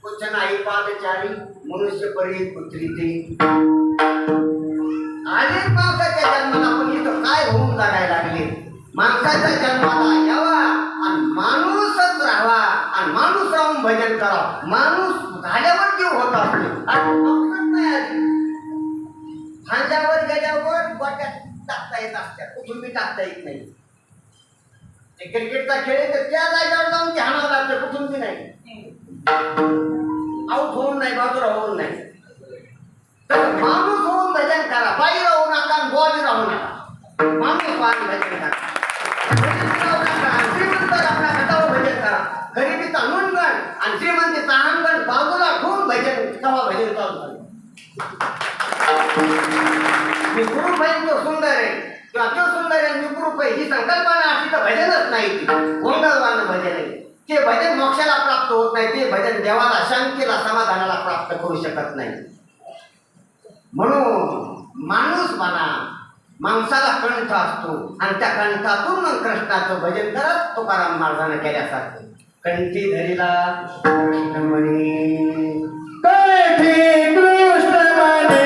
कुछ नाही पादचारी मनुष्य परी पुत्रीते. आले माणसाच्या जन्माला पण इथं काय होऊन जागायला लागले. माणसाच्या जन्माला यावा आणि माणूसच राहावा आणि माणूस राहून भजन करावा. माणूस झाल्यावर जीव होत असतो. नाही आधी खांद्यावर गेल्यावर गोट्यात टाकता येत असतात, कुठून बी टाकता येत नाही. ते क्रिकेटचा खेळ आहे तर त्या जागेवर जाऊन ते हाणावं लागतं, कुठून बी नाही. आऊट होऊन नाही, बाजूला होऊन नाही. तर माणूस होऊन भजन करा. बाई राहू नका आणि बॉडी राहू नका. माणूस वाहून भजन करा. श्रीमंत आपल्या हातावर भजन करा. गरिबीचा नुणगण आणि श्रीमंतीचा अंगण बाजूला ठेवून भजन कवा भजन चालू झालं. विकृप आहे तो सुंदर आहे किंवा तो सुंदर आहे विकृप आहे ही संकल्पना अशी तर भजनच नाही. ती गोंधळवान भजन आहे. ते भजन मोक्षाला प्राप्त होत नाही. ते भजन देवाला, शांतीला, समाधानाला प्राप्त करू शकत नाही. म्हणून माणूस म्हणा, माणसाला कंठ असतो आणि त्या कंठातून मग कृष्णाचं भजन करत तुकाराम महाराजांना केल्यासारखं. कंठी धरीला कृष्ण म्हणे, कंठी कृष्ण म्हणे,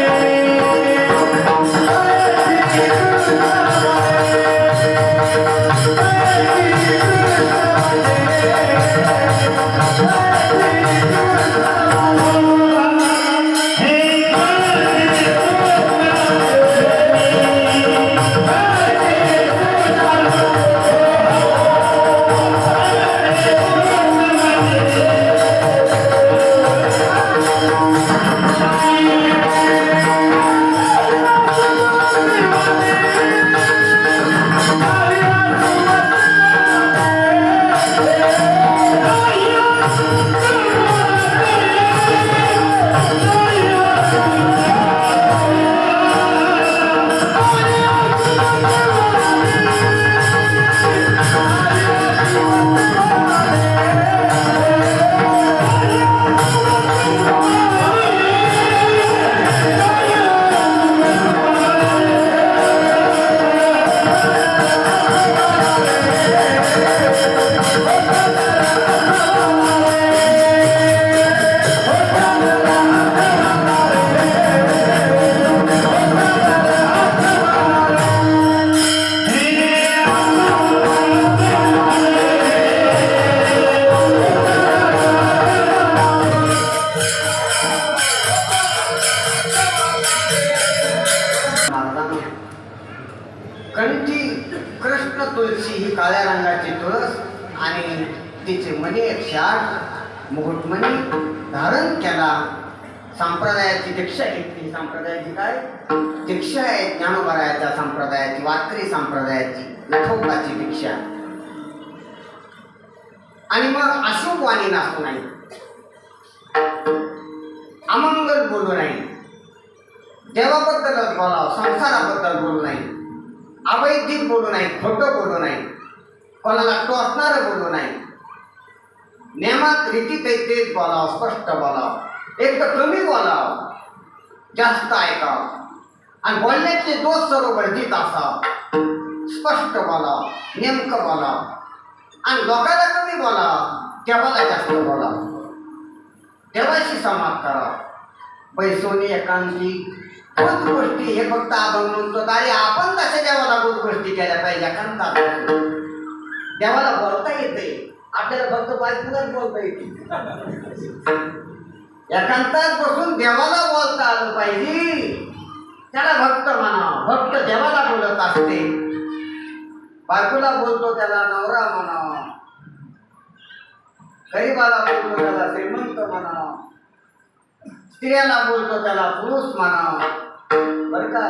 कंठी कृष्ण तुळशी ही काळ्या रंगाची तुळस आणि तिचे मणी 108 मुकुटमणी धारण केला. संप्रदायाची दीक्षा घेतली. संप्रदायाची काय दीक्षा आहे? ज्ञानोबरायाच्या संप्रदायाची, वारकरी संप्रदायाची, विठोबाची दीक्षा. आणि मग अशुभ वाणी नाचू नाही, अमंगल बोलू नाही, देवाबद्दलच बोलावं, संसाराबद्दल बोलू नाही, अवैधिक बोलू नाही, खोटं बोलू नाही, कोणाला टोचणारं बोलू नाही, नियमात रीतीत तेच बोलावं, स्पष्ट बोलावं. एक तर कमी बोलावं, जास्त ऐकावं आणि बोलण्याचे दोष सर्व गरजेत असावं. स्पष्ट बोलावं, नेमकं बोलावं आणि लोकांना कमी बोलावं, देवाला जास्त बोलावं. देवाशी संवाद करावा. पैसोनी एकांती गोड गोष्टी हे फक्त आपण म्हणतो, अरे आपण तशा देवाला गोड गोष्टी केल्या पाहिजे. एकांतात देवाला बोलता येते, आपल्याला फक्त बायकोलाच बोलता येते. एकांतात बसून देवाला बोलता आलं पाहिजे. त्याला भक्त म्हणा. भक्त देवाला बोलत असते. बायकोला बोलतो त्याला नवरा म्हणा, गरीबाला बोलतो त्याला श्रीमंत म्हणा, स्त्रियाला बोलतो त्याला पुरुष म्हणा. बरं का,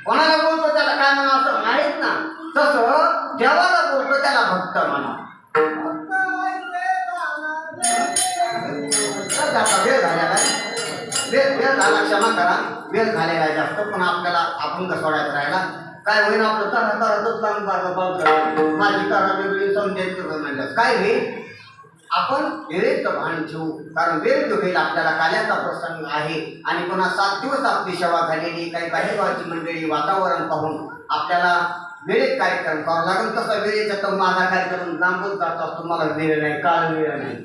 कोणाला बोलतो त्याला काय म्हणा असं माहित ना, तसं देवाला बोलतो त्याला भक्त म्हणा. वेळ झालेला आहे, वेळ झाला, क्षमा करा, वेळ झालेला आहे जास्त. पण आपल्याला आपण कसं सोडायचं राहिला काय होईल आपलं तरातच काम माझी तारा वेगळी समजायचं म्हणलं काय होईल. आपण वेळेचं भान ठेवू, कारण वेळ जो होईल आपल्याला काल्याचा प्रसंग आहे आणि पुन्हा 7 दिवस आपली सेवा झालेली, काही बाहेरगावची मंडळी वातावरण पाहून आपल्याला वेळेत कार्यक्रम करावा लागेल. तसा वेळेचा तर माझा कार्यक्रम लांबच जात असतो. मला वेळ नाही, काळ वेळ नाही.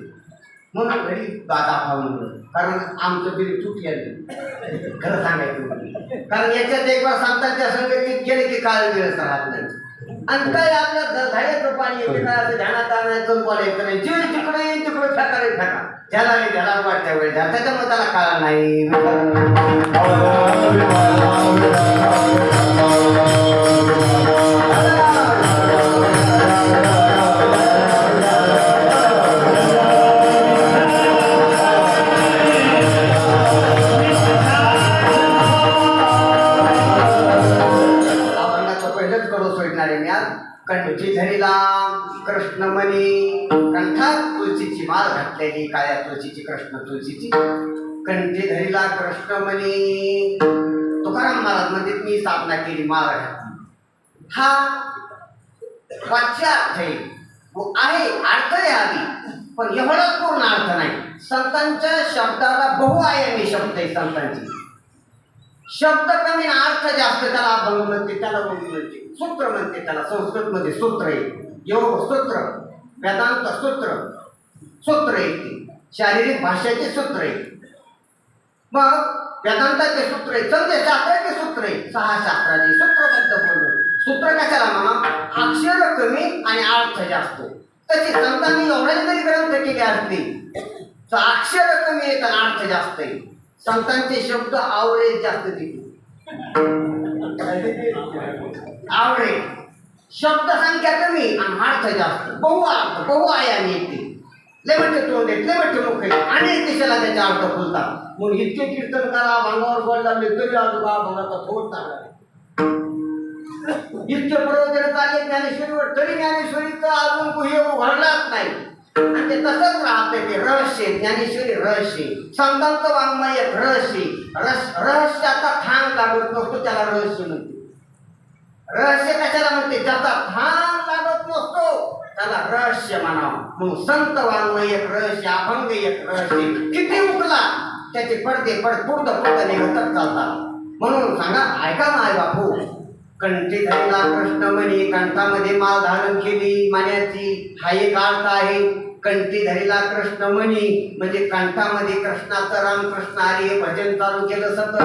म्हणून घरी दादा पाहून कारण आमचं बिल चुकलं खरं सांगायचं म्हणजे. कारण याच्यात एक बार संतांच्या संगतीत गेले की काळ वेळच राहत नाही आणि काय आपल्या झाडाचं पाणी येते काय असं ध्यानात आणायचं बोलायचं नाही जे तिकडे तिकडे फेकारे फेका ज्याला ज्याला वाटत्या वेळ द्या त्याच्यामुळे त्याला काळ नाही. कंठी धरीला कृष्णमणी कंठात तुळशीची माळ घातलेली काळ्या तुळशीची कृष्ण तुळशीची कंठी धरीला कृष्णमणी तुकाराम महाराज म्हणजे मी स्थापना केली माळ घातली. हा वाच्या आहे अर्थ आहे आधी पण एवढाच पूर्ण अर्थ नाही. संतांच्या शब्दाला बहुआयामी शब्द आहे संतांची. शब्द कमी अर्थ जास्त त्याला अभंग म्हणते त्याला म्हणते सूत्र म्हणते त्याला संस्कृत मध्ये सूत्र आहे योग सूत्र वेदांत सूत्र सूत्र आहे शारीरिक भाषेचे सूत्र आहे. मग वेदांताचे सूत्र आहे संदेशास्त्राचे सूत्र आहे 6 शास्त्राचे सूत्रबद्ध बोलणं. सूत्र कशाला म्हणा अक्षर कमी आणि अर्थ जास्त. तशी संतांनी एवढे जरी ग्रंथ केले असते तर अक्षर कमी आहेत आणि अर्थ जास्त आहे. संतांचे शब्द आवरे जास्त देते आवरे शब्द संख्या कमी आणि अर्थ जास्त बहुअर्थ बहुआयामी येते. लय मोठे तोंड आहेत लय मोठे मुख आहेत अनेक दिशेला त्याचे अर्थ खुलतात. म्हणून इतके कीर्तन करा भांगावर बोल लागले तरी आजोबा भांगाचा थोड चालला इतके प्रवचन चालले ज्ञानेश्वरीवर तरी ज्ञानेश्वरीचा अजून गुह्य उघडलाच नाही. आणि ते तसंच राहते ते रहस्य ज्ञानेश्वरी रहस्य संतांचं वाङ्मय एक रहस्य रहस्याचा थांग लागत नसतो त्याला रहस्य म्हणते. रहस्य कशाला म्हणते ज्याचा थांग लागत नसतो त्याला रहस्य म्हणावं. म्हणून संत वाङ्मय एक रहस्य अभंग एक रहस्य किती उकला त्याचे पडदे पुढं निघतच चालतात. म्हणून सांगा ऐका ना आई बापू कंठी धरला कृष्णमणी कंठामध्ये माळ धारण केली मान्याची हा एक अर्थ आहे. कंठी धरला कृष्णमणी म्हणजे कंठामध्ये कृष्णाचं रामकृष्ण हरी हे भजन चालू केलं सतत.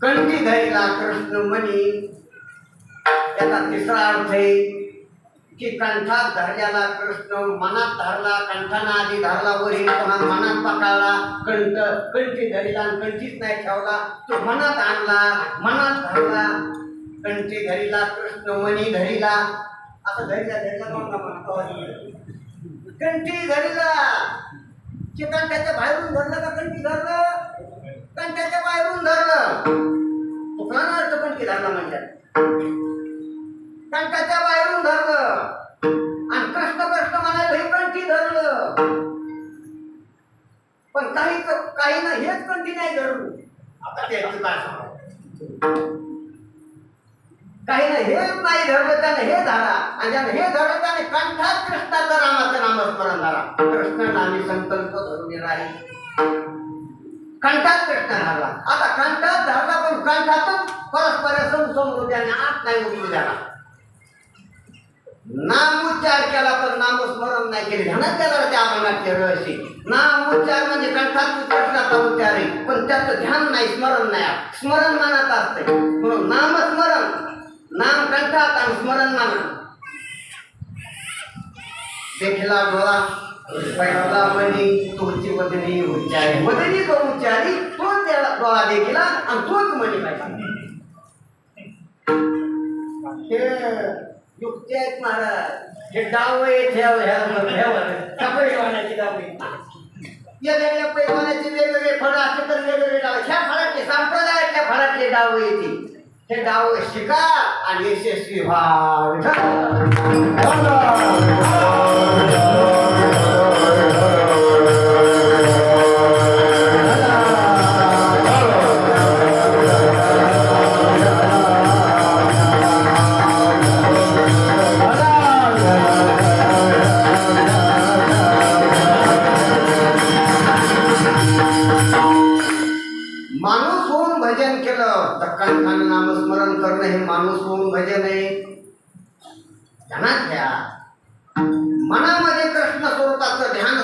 कंठी धरला कृष्णमणी याचा तिसरा अर्थ आहे की कंठात धरलेला कृष्ण मनात धरला कंठाना आधी धरला वरील पुन्हा मनात पकडला कंठी धरला कंठीच नाही ठेवला तो मनात आणला मनात धरला कंठी धरीला कृष्ण मणी धरीला असं कंठी धरीला की कंठाच्या बाहेरून धरलं का कंठी धरलं कंठाच्या बाहेरून धरलं तो काय अर्थ कंठी धरला म्हणजे कंठाच्या बाहेरून धरलं आणि कृष्ण कृष्ण म्हणाले हे कंठी धरलं. पण काही ना हेच कंठी नाही धरलं. आता त्याचं काय सांगायचं काही ना हेच नाही धरलं त्याने हे धरा आणि ज्याने हे धरलं त्याने कंठात कृष्णाचं रामाचं नामस्मरण धरा. कृष्ण नामी संकल्प धरून राहील कंठात कृष्ण धरला. आता कंठात धरला पण कंठातच परस्पर समृद्धी आत नाही उतरू द्याला. नामोच्चार केला पण नामस्मरण नाही केले ध्यानात केला त्या अभंगातले रहस्य. नामोच्चार म्हणजे कंठात कृष्णाचा उच्चार आहे पण त्याचं ध्यान नाही स्मरण नाही स्मरण मनात असते. म्हणून नामस्मरण नाम कंठात आणि स्मरण मनात. देखला डोळा पहिला मणी तोची वदनी उच्चारी वदनी तो उच्चारी तो त्याला डोळा देखला आणि तोच मणी पाहिजे. युक्ती आहेत महाराज हे डाव पैलवानाची डाव वेगवेगळ्या पैलवानाचे वेगवेगळे फळं असते तर वेगवेगळे डाव ह्या फळातले संप्रदायातल्या फळातले डाव येते. हे डाव शिका आणि यशस्वी व्हा. माणूस होऊन भजन केलं तर कंठाने नामस्मरण करणं हे माणूस होऊन भजन आहे. ध्यानात घ्या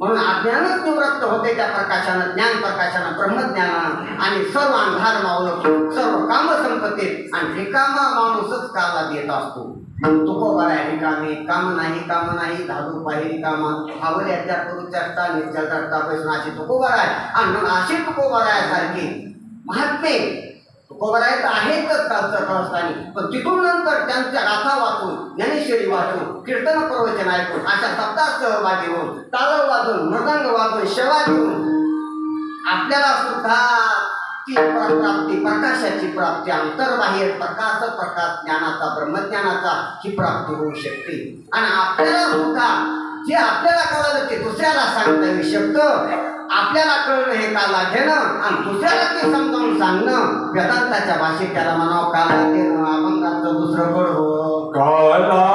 म्हणून अज्ञानच निवृत्त होते त्या प्रकाशानं, ज्ञान प्रकाशानं, ब्रह्मज्ञानानं, आणि सर्व अंधार मावळतो, सर्व काम संपते आणि रिकामा माणूसच काला देत असतो. तुकोबा आहे रिकामी, काम नाही धाडू पाहिजे कामा, आवड्याच्या करू चर्चा निश्चल चर्चा पैसनाशी तुकोबा आहे. आणि मग अशी तुकोबा आहे सारखी महात्मे तुकोबरायत आहेतच कालचं कळस्थानी, पण तिथून नंतर त्यांच्या गाथा वाचून, ज्ञानेश्वरी वाचून, कीर्तन प्रवचन ऐकून, अशा सप्ताह सहभागी होऊन, ताल वाजून, मृदंग वाजून, शेवा घेऊन आपल्याला सुद्धा ती प्राप्ती, प्रकाशाची प्राप्ती, अंतर्बाह्य प्रकाश ज्ञानाचा, ब्रह्मज्ञानाचा ही प्राप्ती होऊ शकते. आणि आपल्याला सुद्धा जे आपल्याला कळालं ते दुसऱ्याला सांगता येऊ शकतं. आपल्याला कळणं हे काला घेणं आणि दुसऱ्याला ते समजावून सांगणं, वेदांताच्या भाषेत त्याला म्हणावं काला घेणं, अभंगाचं दुसरं कडवं काला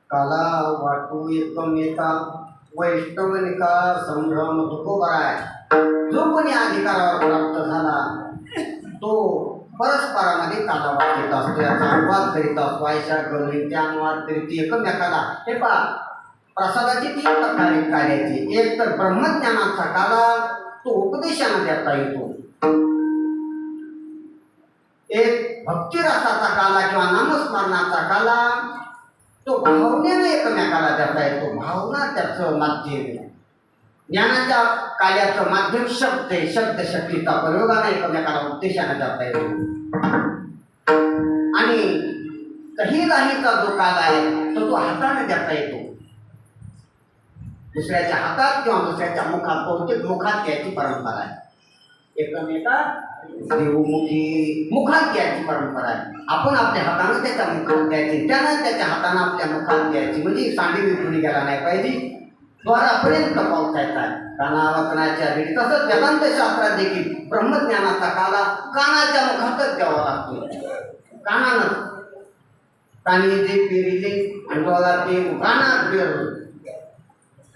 काला वाटू एकमेका वैष्णवनिका संभ्रम तुकोबराय. जो कोणी अधिकारावर प्राप्त झाला तो परस्परामध्ये काला वाटत असतो, याचा अनुवाद करीत असतो. आयशा गवळींचे अनुवाद करीत एकमेकाला. हे पहा, प्रसादाची तीन प्रकारे कार्याची. एक तर ब्रह्मज्ञानाचा काला, तो उपदेशाने देता येतो. एक भक्तिरसाचा काला किंवा नामस्मरणाचा काला, तो भावनेने एकमेकाला देता येतो. भावना त्याचं माध्यम. ज्ञानाच्या कार्याचं माध्यम शब्द आहे. शब्दशक्तीचा प्रयोगाने एकमेकाला उद्देशाने देता येतो. आणि काही राहीचा जो काल आहे तो हाताने देता येतो. दुसऱ्याच्या हातात किंवा दुसऱ्याच्या मुखात, बहुतेक मुखात त्याची परंपरा आहे. एकमेका देवमुखी मुखात द्यायची परंपरा आहे. आपण आपल्या हातानं त्याच्या मुखात द्यायची, त्यानं त्याच्या हातानं आपल्या मुखात द्यायची. म्हणजे सांडी विखुरी गेला नाही पाहिजे, द्वारापर्यंत पोहोचायचा आहे. कानावचनाच्या वेळी तसंच वेदांत शास्त्रात देखील ब्रह्मज्ञानाचा काला कानाच्या मुखातच द्यावा लागतो. कानानं कानी जे पेरिले अंडोला ते कानात पेरलं,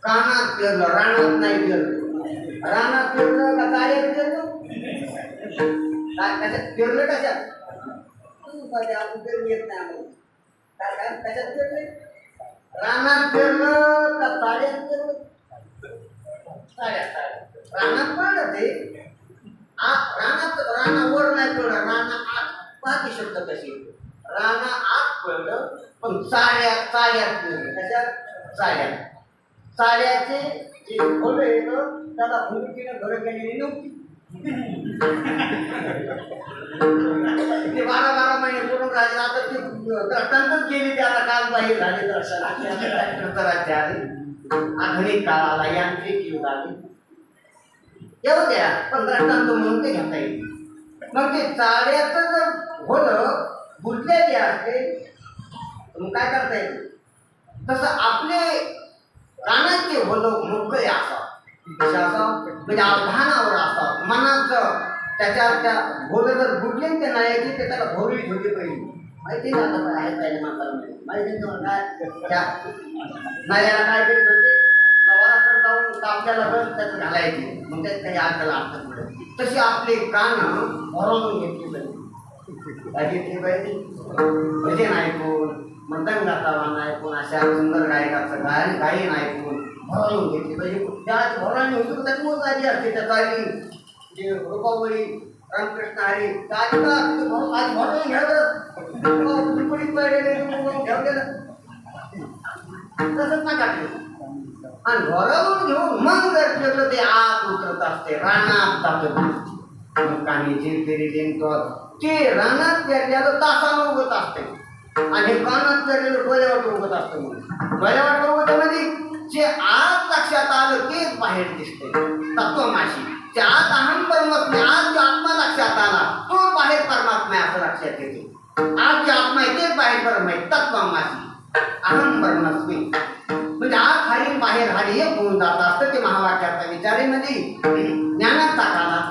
कानात पेरलं, रानात नाही पेरलं. रानात पेरलं का काय पेरलं? काय कशात पेरलं? कशात? मध्ये आपण पेरून येत नाही आम्हाला. काय काय कशात पेरले? रानात पेरलं का ताड्यात पेरलं? रानात पडलं ते रानात रानावर नाही पडलं, राना आत. पाहते शब्द कशी राना आत पडलं पण चाड्यात पेरलं. कशात? चाड्याचे जे फळं येतं त्याला भूमिकेनं घरं केलेली नव्हती. ते 12 महिने करून राहिले. आता ते दृष्टांतच गेली, ते आता काल बाहेर झाले दर्शनाचे आले. आधुनिक काळ आला, यांत्रिक युग आले. येऊ द्या, पण दृष्टांत म्हणून ते घेता येईल. मग ते चाड्याचं जर होलं बुजलेली असते मग काय करता येईल? तसं आपले रानाचे होलं मोकळे असावं. कसे असावं? म्हणजे अवधानावर असावं. मनाचं त्या भोलं जर बुडले ते नाही ते त्याला भोरळी ठेवली पाहिजे. माहिती ना आता आहे पाहिजे माणसाला माहिती काय त्या नाल्याला काय करीत होते? लवाराकडे जाऊन तापल्याला बस त्यात घालायचे, मग त्यात काही आपल्याला अडचण पडत. तशी आपले कान भरवून घेतली पाहिजे. काय घेतली पाहिजे? भजन ऐकून, मृदंगाचा वाण ऐकून, अशा सुंदर गायकाचं गायन ऐकून भरवून घेतली पाहिजे. त्या भरवणी होती त्याची मोज आली असते. त्या चाली जे रूपावळी रामकृष्ण हरी आधी भरवून घ्यावं ठेवलेलं तसंच ना काढलं. आणि भरवून घेऊन मग जर ठेवलं ते आत उतरत असते, रानात जातं. मग कानी जिंकेरी जिंकतो ते रानात पेरलेलं तासानं उगत असते आणि कानात पेरलेलं डोळ्यावर उगत असतं. डोळ्यावर उगत म्हणजे जे आत लक्षात आलं तेच बाहेर दिसते. तत्वमाशी ते आत अहम परमात्मा, आज जो आत्मा लक्षात आला तो बाहेर परमात्मा आहे असं लक्षात येते. आज जे आत्मा आहे तेच बाहेर परम आहे. तत्वमाशी अहम परमात्मी म्हणजे आत हरी बाहेर हरी हे होऊन जात असतं. ते महावाक्याचा विचारेमध्ये ज्ञानाचा काला,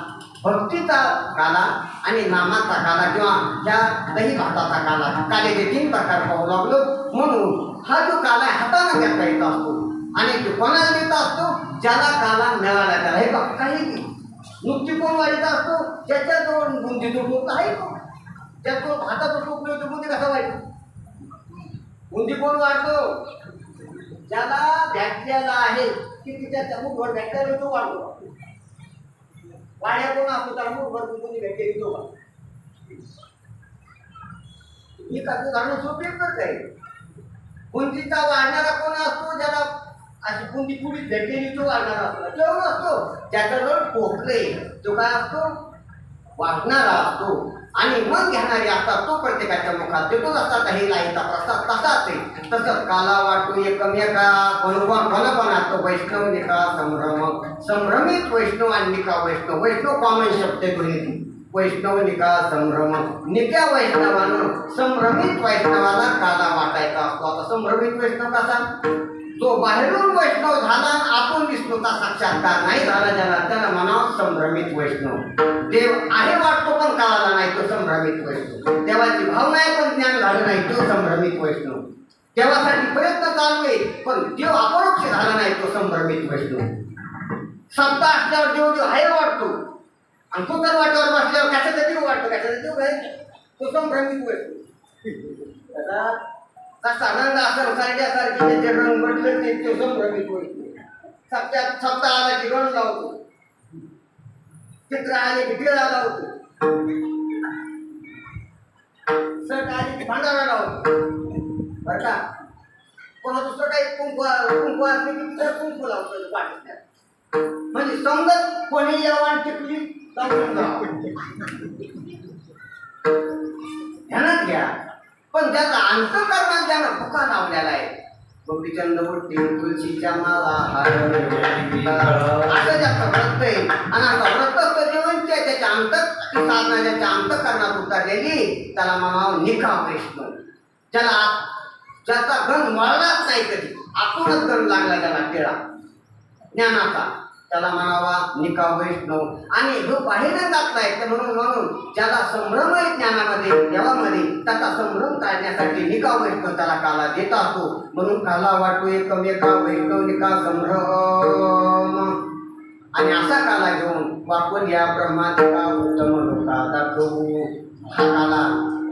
भक्तीचा काला आणि नामाचा काला किंवा ह्या दही भाताचा काला, कालेचे 3 प्रकार पाहू लागलो. म्हणून हा जो काला आहे हाताने घेता येत असतो आणि तो कोणाला देत असतो? ज्याला काला मिळाला त्याला. हे बघ काही नुकती कोण वाढीचा असतो? ज्याच्याजवळ बुंदीचं टोक आहे का? ज्याच्याजवळ भाताचं टोक मिळतो बुंदी कसा वाढतो? बुंदी कोण वाढतो? ज्याला भेटलेला आहे की तिच्या मुठभर भेटलेला तो वाढतो. वाड्या कोण असतो त्याला मुठभर बुंदी भेटलेली तो वाढतो. ही कसं घालून सोपी आहे. बुंदीचा वाढणारा कोण असतो? ज्याला अशी बुंदी पुढीच भेटलेली तो वाढणारा असतो. केवढा असतो? ज्याच्याजवळ पोचले तो काय असतो? वाढणारा असतो. आणि मन घेणारे असतात तो प्रत्येकाच्या मुखात देतोच असतात. हे लाईचा प्रसाद तसाच आहे. तसंच काला वाटतो एकमेका कोणकोणात तो वैष्णव निका संभ्रम, संभ्रमित वैष्णव आणि निका वैष्णव. वैष्णव कॉमन शब्द गृहित. वैष्णव निका संभ्रम, निक्या वैष्णवानं संभ्रमित वैष्णवाला काला वाटायचा असतो. आता संभ्रमित वैष्णव कसा? जो बाहेरून वैष्णव झाला आतून विष्णूचा साक्षात्कार नाही झाला ज्याला, त्याला म्हणावं संभ्रमित वैष्णव. देव आहे वाटतो पण कळाला नाही तो संभ्रमित वैष्णव. देवाची भावना आहे पण ज्ञान झालं नाही तो संभ्रमित वैष्णव. देवासाठी प्रयत्न चालू आहे पण देव अपरोक्ष झाला नाही तो संभ्रमित वैष्णव. सत्ता असल्यावर देव देव आहे वाटतो आणि तो तर वाटेवर बसल्यावर कशाचा देव वाटतो, कशाचा देव आहे तो संभ्रमित वैष्णव. आनंद असं सारख्यासारखी त्याचे रंग म्हटलं ते तो संभ्रमित वैष्णव. सप्ता आला की गण लावतो, चित्र आले की टिळा लावतो, सट आली की भांडारा लावतो. बरं का? कोणा दुसरं काही कुंकू असले की तर कुंकू लावतो पाठीत. म्हणजे समजत कोणी यावं टिकली लावून ध्यानात घ्या. पण त्याचा अंतःकरणात ज्यानं भुका लावलेला आहे, गोपीचंद मूर्ती तुळशीच्या माला असं जास्त व्रत आहे. आणि आता व्रतस्थ जेवण त्याच्या साधना ज्याच्या अंतःकरणात उतरलेली त्याला म्हणावं निका वैष्णव. ज्याचा गण वळलाच नाही कधी, आतूनच गण लागला त्याला टिळा ज्ञानाचा, त्याला म्हणावा निका वैष्णव. आणि जो बाहेर जातलाय तर म्हणून ज्याला संभ्रम आहे ज्ञानामध्ये देवामध्ये त्याचा संभ्रम काढण्यासाठी निका वैष्णव त्याला काला देत असतो. म्हणून काला वाटतो एकमेका वैष्णव निका संभ्रम. आणि असा काला घेऊन वापरून या ब्रह्मांडा उत्तम लोका दाखवू. हा काला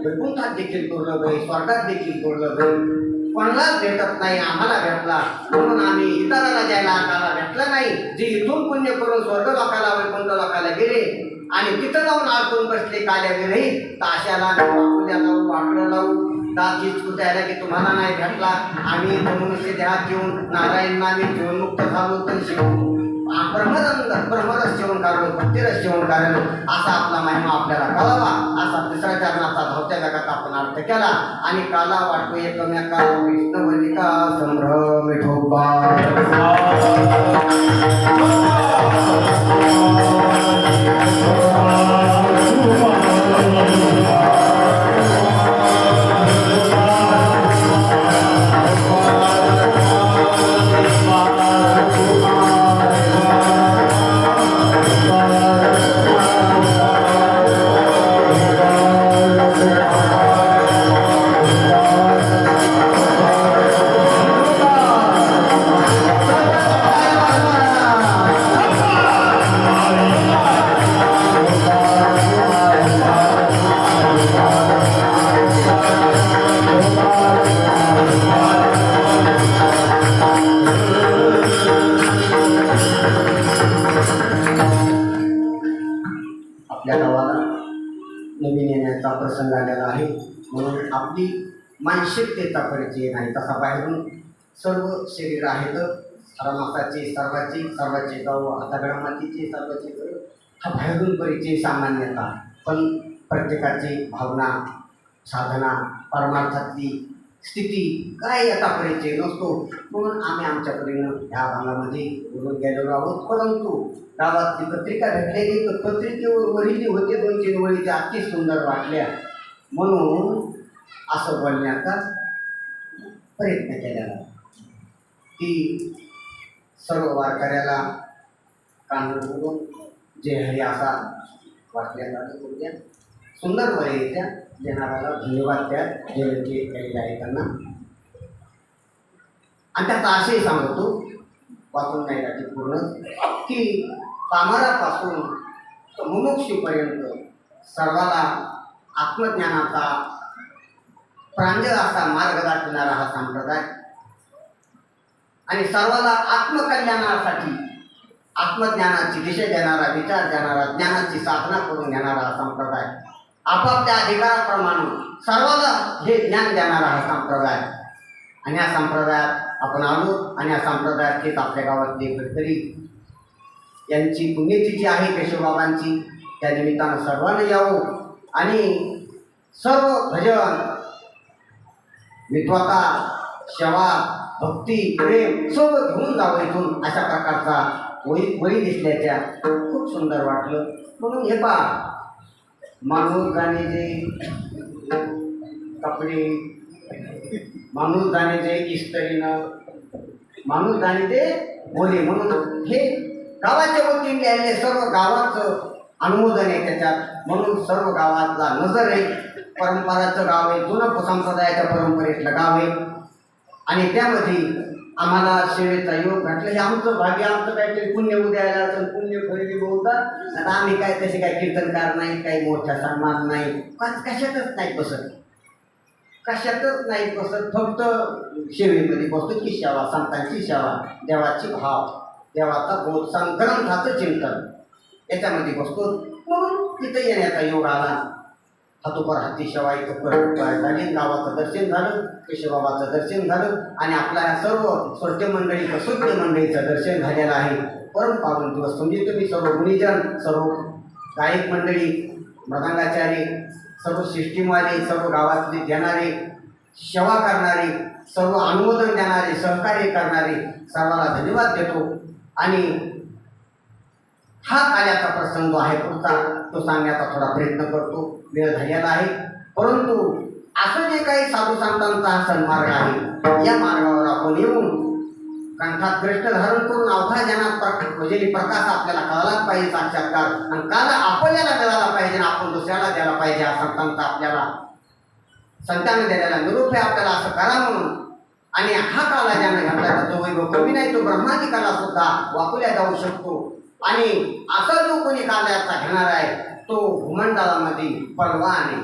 वैकुंठात देखील दुर्लभ आहे, स्वर्गात देखील दुर्लभ आहे. कोणालाच भेटत नाही, आम्हाला भेटला म्हणून आम्ही इतराला ज्याला काला भेटला नाही, जे इथून पुण्य करून स्वर्ग लोकाला वैकुंठ लोकाला गेले आणि तिथं जाऊन अडकून बसले काल्या विरहित, ताशाला वाकुल्या लावू, वाकडं लावू, दात कुत्याला की तुम्हाला नाही भेटला. आम्ही मनुष्य देहात घेऊन नारायण नामे जीवनमुक्त झालो, तर ब्रह्मरस सेवन काढलो, भक्तिरस सेवन काढलो, असा आपला महिमा आपल्याला कळावा. असा तिसऱ्या चरणाचा धावत्या जगात आपण अर्थ केला आणि काला वाटतो एकमेका विष्णुवलिका संभ्रम विठोबा. आपल्या गावाला नवीन येण्याचा प्रसंग आलेला आहे म्हणून आपली मानसिकतेचा परिचय नाही. तसा बाहेरून सर्व शरीर आहेत, रमासाचे सर्वाचे गाव दगडा मातीचे सर्वाचे घर, हा बाहेरून परिचय सामान्यता. पण प्रत्येकाची भावना, साधना, परमार्थातली स्थिती काय याचा परिचय नसतो. म्हणून आम्ही आमच्या परीनं ह्या भागामध्ये बोलून गेलेलो आहोत. परंतु गावातली पत्रिका भेटलेली, तर पत्रिकेवर वहिली होते 2-3 वळी त्या अति सुंदर वाटल्या म्हणून असं बोलण्याचा प्रयत्न केलेला की सर्व वारकऱ्याला कान बोलून जे हरी असा वाटल्याला बोलल्या सुंदर वळीच्या देणाऱ्याला धन्यवाद द्या जे केलेले आहे त्यांना. आणि त्याचा आशय सांगतो, वाचून नाही राहते पूर्ण, की पामरापासून तर मुमुक्षूपर्यंत सर्वाला आत्मज्ञानाचा प्रांजळ असा मार्ग दाखविणारा हा संप्रदाय आणि सर्वाला आत्मकल्याणासाठी आत्मज्ञानाची दिशा देणारा, विचार देणारा, ज्ञानाची साधना करून घेणारा हा संप्रदाय, आपापल्या अधिकाराप्रमाणे सर्वाला हे ज्ञान देणारा हा संप्रदाय. आणि या संप्रदायात आपण आलो आणि या संप्रदायात हेच आपल्या गावातले भटकरी यांची पुण्यतिथी आहे केशवबाबांची. त्या निमित्तानं सर्वांना यावं आणि सर्व भजन, मित्वता, सेवा, भक्ती, प्रेम सर्व घेऊन जावं इथून, अशा प्रकारचा वळी दिसल्याच्या खूप सुंदर वाटलं. म्हणून हे पहा, माणूस जाणे जे कपडे, माणूस जाणे जे इस्त्रीनं, माणूस जाणे ते बोले, म्हणून हे गावाच्या वतीने आलेले सर्व गावाचं अनुमोदन आहे त्याच्यात. म्हणून सर्व गावातला नजर आहे, परंपराचं गाव आहे, जुनं संप्रदायाच्या परंपरेतलं गाव आहे आणि त्यामध्ये आम्हाला सेवेचा योग घातला. हे आमचं भाग्य, आमचं काहीतरी पुण्य उद्यायला असेल, पुण्य खरेदी बोलतात. आता आम्ही काय तसे काय कीर्तनकार नाही, काही मोठा सन्मान नाही, कशातच नाही बसत, कशातच नाही बसत. फक्त सेवेमध्ये बसतो की सेवा, संतांची सेवा, देवाची भाव, देवाचा बोध, ग्रंथाचं चिंतन याच्यामध्ये बसतो. म्हणून तिथं येण्याचा योग आला. हातोपर हाती सेवा इथं झाली, गावाचं दर्शन झालं, केशवबाबाचं दर्शन झालं आणि आपल्या सर्व श्रोते मंडळीचं, शुद्ध मंडळीचं दर्शन झालेलं आहे. परम पावन दिवस. म्हणजे तुम्ही सर्व गुणीजन, सर्व गायक मंडळी, मृदंगाचारी, सर्व सिस्टीमवाले, सर्व गावातले देणारे, सेवा करणारे, सर्व अनुमोदन देणारे, सहकार्य करणारे सर्वांना धन्यवाद देतो. आणि हा कार्याचा प्रसंग आहे पुढचा, तो सांगण्याचा थोडा प्रयत्न करतो. वेळ झालेला आहे, परंतु असं जे काही साधू संतांचा हा सन्मार्ग आहे, या मार्गावर आपण येऊन कंठात कृष्ण धारण करून अवघा जनात म्हणजे प्रकाश आपल्याला कळालाच पाहिजे, साक्षात्कार आणि काल आपल्याला मिळाला पाहिजे आणि आपण दुसऱ्याला द्यायला पाहिजे. हा संतांचा आपल्याला संतांनी दिलेला निरोप आहे आपल्याला असं करा म्हणून. आणि हा काला ज्यानं घातला जो वैभव कमी नाही, तो ब्रह्मादी काला सुद्धा वापरल्या जाऊ शकतो. आणि असा जो कोणी काल्याचा घेणार आहे तो भूमंडळामध्ये परवाने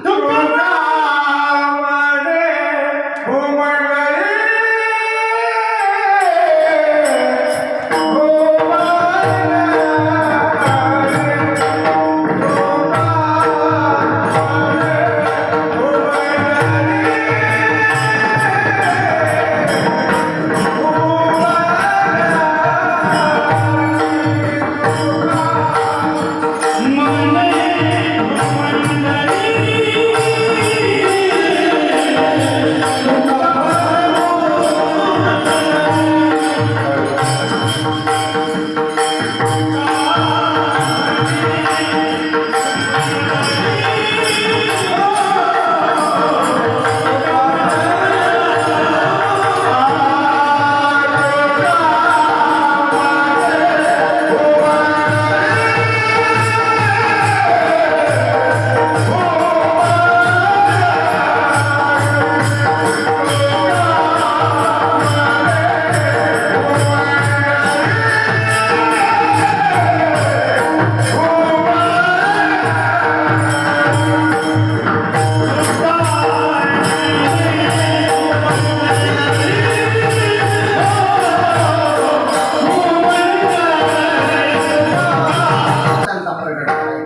त्यांचा प्रगट आहे.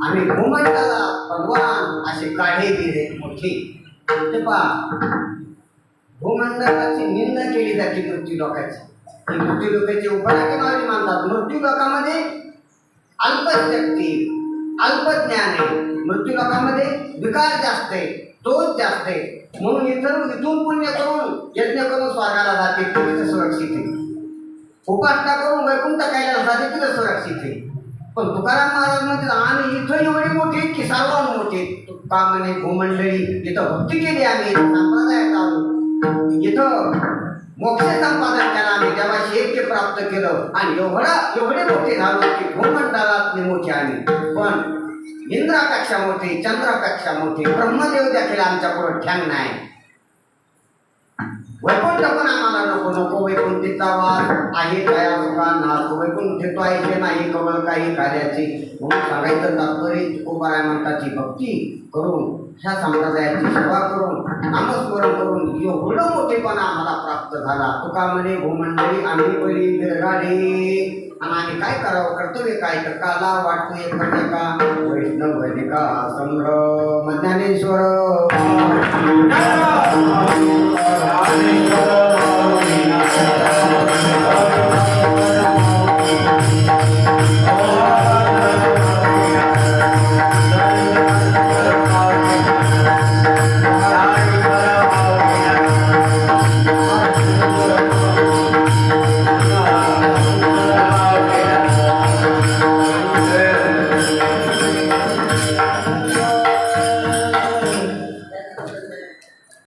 आणि भूमंडळाला भगवान असे काढे दिले मोठे. ते पहा, भूमंडळाची निंदा केली जाते मृत्यू लोकांची. ही मृत्यू लोकांची उपरागी मानली मानतात. मृत्यू लोकांमध्ये अल्पशक्ती अल्पज्ञान आहे. मृत्यू लोकांमध्ये विकार जास्त आहे, तोच जास्त आहे. म्हणून इथून पुण्य करून यज्ञ करून स्वर्गाला जाते, तिथं सुरक्षित आहे. उपासना करून वैकुंठ कैलास जाते, तिथं सुरक्षित आहे. पण तुकाराम महाराज म्हणतात आम्ही इथं एवढी मोठी की सर्वात मोठी. तुका म्हणे भूमंडळी जिथं भक्ती केली आम्ही, संप्रदायात आलो, इथं मोक्ष संपादन केला आम्ही, देवाशी ऐक्य प्राप्त केलं आणि एवढे मोठे झालो की भूमंडळातले मोठे आम्ही. पण इंद्रापेक्षा मोठे, चंद्रापेक्षा मोठे, ब्रह्मदेव देखील आमच्या पुढे ठ्यांग नाही. वैकुंठ पण आम्हाला नको. नको वैकुंठीचा वास आहे कया सुखा नाथ. वैकुंठ आहे नाही कवळ काही कार्याचे. म्हणून सांगायचं तात्पर्य तुकोबाराय म्हणताची भक्ती करून ह्या संप्रदायाची सेवा करून नामस्मरण करून एवढं मोठेपणा आम्हाला प्राप्त झाला. तुका म्हणे भूमंडळी आम्ही बळी बिरगाडे. आणि आम्ही काय करावं, कर्तव्य काय तर काला वाटतो एक का वैष्णव का संभ्रम ज्ञानेश्वर Hare Krishna